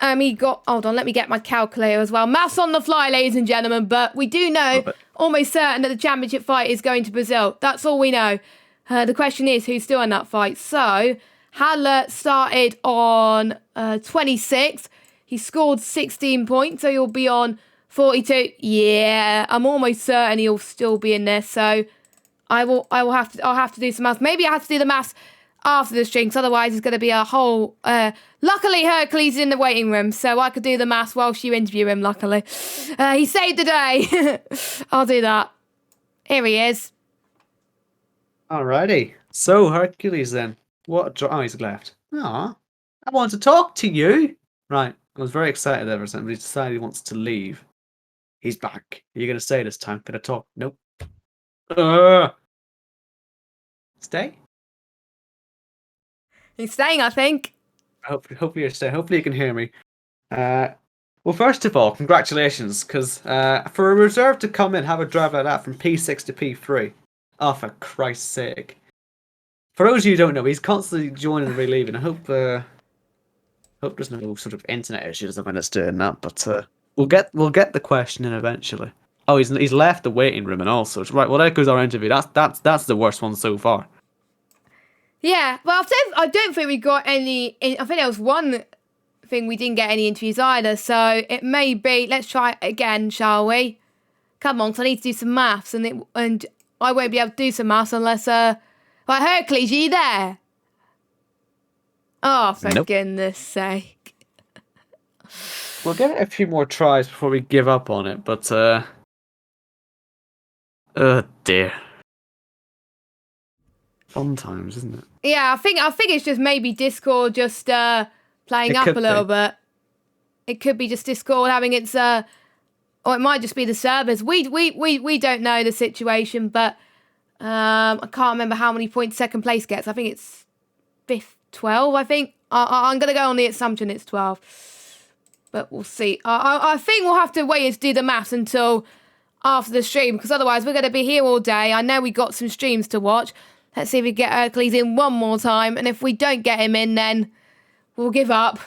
he got, hold on, let me get my calculator as well. Maths on the fly, ladies and gentlemen. But we do know, almost certain, that the championship fight is going to Brazil. That's all we know. The question is, who's still in that fight? So Handler started on 26. He scored 16 points, so he'll be on 42. Yeah, I'm almost certain he'll still be in there. So I'll have to do some maths. Maybe I have to do the maths after the stream, 'cause otherwise it's going to be a whole... luckily, Hercules is in the waiting room, so I could do the maths whilst you interview him, luckily. He saved the day. I'll do that. Here he is. Alrighty. So, Hercules then. Oh, he's left. Aw. I want to talk to you. Right. I was very excited ever since he decided he wants to leave. He's back. Are you going to stay this time? Can I talk? Nope. Stay? He's staying, I think. Hopefully you're staying. Hopefully you can hear me. Well, first of all, congratulations, because for a reserve to come in, have a drive like that from P6 to P3. Oh, for Christ's sake. For those of you who don't know, he's constantly joining and relieving. I hope there's no sort of internet issues when it's doing that, but we'll get the question in eventually. Oh, he's left the waiting room and all sorts. Right, well, that goes our interview. That's the worst one so far. Yeah, well, I don't think we got any... I think there was one thing we didn't get any interviews either, so it may be... Let's try it again, shall we? Come on, 'cause I need to do some maths, and I won't be able to do some maths unless... Right, Hercules, are you there? Oh, for goodness sake. We'll give it a few more tries before we give up on it, but... Oh, dear. Fun times, isn't it? Yeah, I think it's just maybe Discord just playing up a little bit. It could be just Discord having its... or it might just be the servers. We don't know the situation, but... I can't remember how many points second place gets. I think it's 12, I think. I'm going to go on the assumption it's 12. But we'll see. I think we'll have to wait and do the maths until after the stream, because otherwise we're going to be here all day. I know we got some streams to watch. Let's see if we get Hercules in one more time. And if we don't get him in, then we'll give up.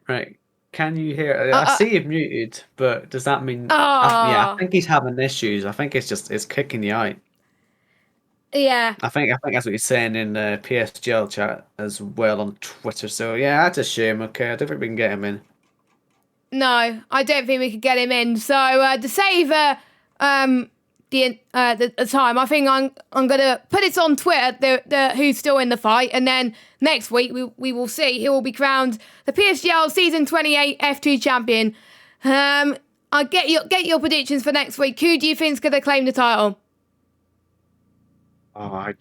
Right. Can you hear? I see you've muted, but does that mean? Yeah, I think he's having issues. I think it's kicking you out. Yeah. I think that's what he's saying in the PSGL chat as well on Twitter. So yeah, that's a shame. Okay, I don't think we can get him in. No, I don't think we could get him in. So to save the time, I think I'm gonna put it on Twitter the who's still in the fight, and then next week we will see who will be crowned the PSGL Season 28 F2 champion. I'll get your predictions for next week. Who do you think's gonna claim the title? Oh,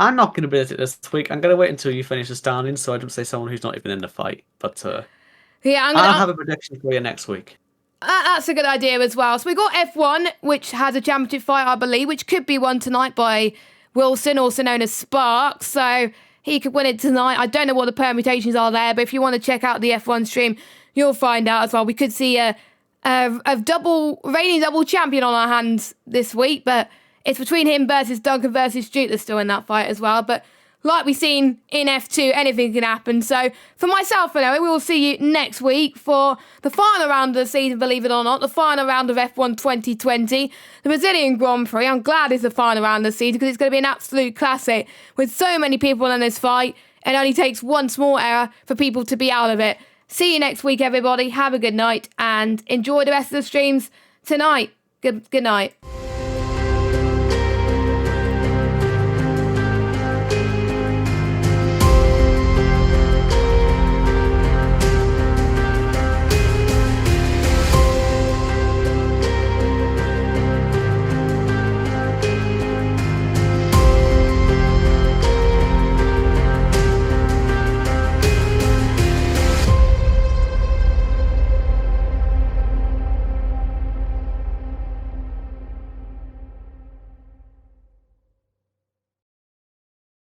I'm not going to predict it this week. I'm going to wait until you finish the standings, so I don't say someone who's not even in the fight. But yeah, I'll have a prediction for you next week. That's a good idea as well. So we got F1, which has a championship fight, I believe, which could be won tonight by Wilson, also known as Sparks. So he could win it tonight. I don't know what the permutations are there, but if you want to check out the F1 stream, you'll find out as well. We could see a reigning double champion on our hands this week, but it's between him versus Duncan versus Duke that's still in that fight as well. But like we've seen in F2, anything can happen. So for myself and Owen, we will see you next week for the final round of the season, believe it or not, the final round of F1 2020, the Brazilian Grand Prix. I'm glad it's the final round of the season because it's going to be an absolute classic with so many people in this fight. It only takes one small error for people to be out of it. See you next week, everybody. Have a good night and enjoy the rest of the streams tonight. Good night.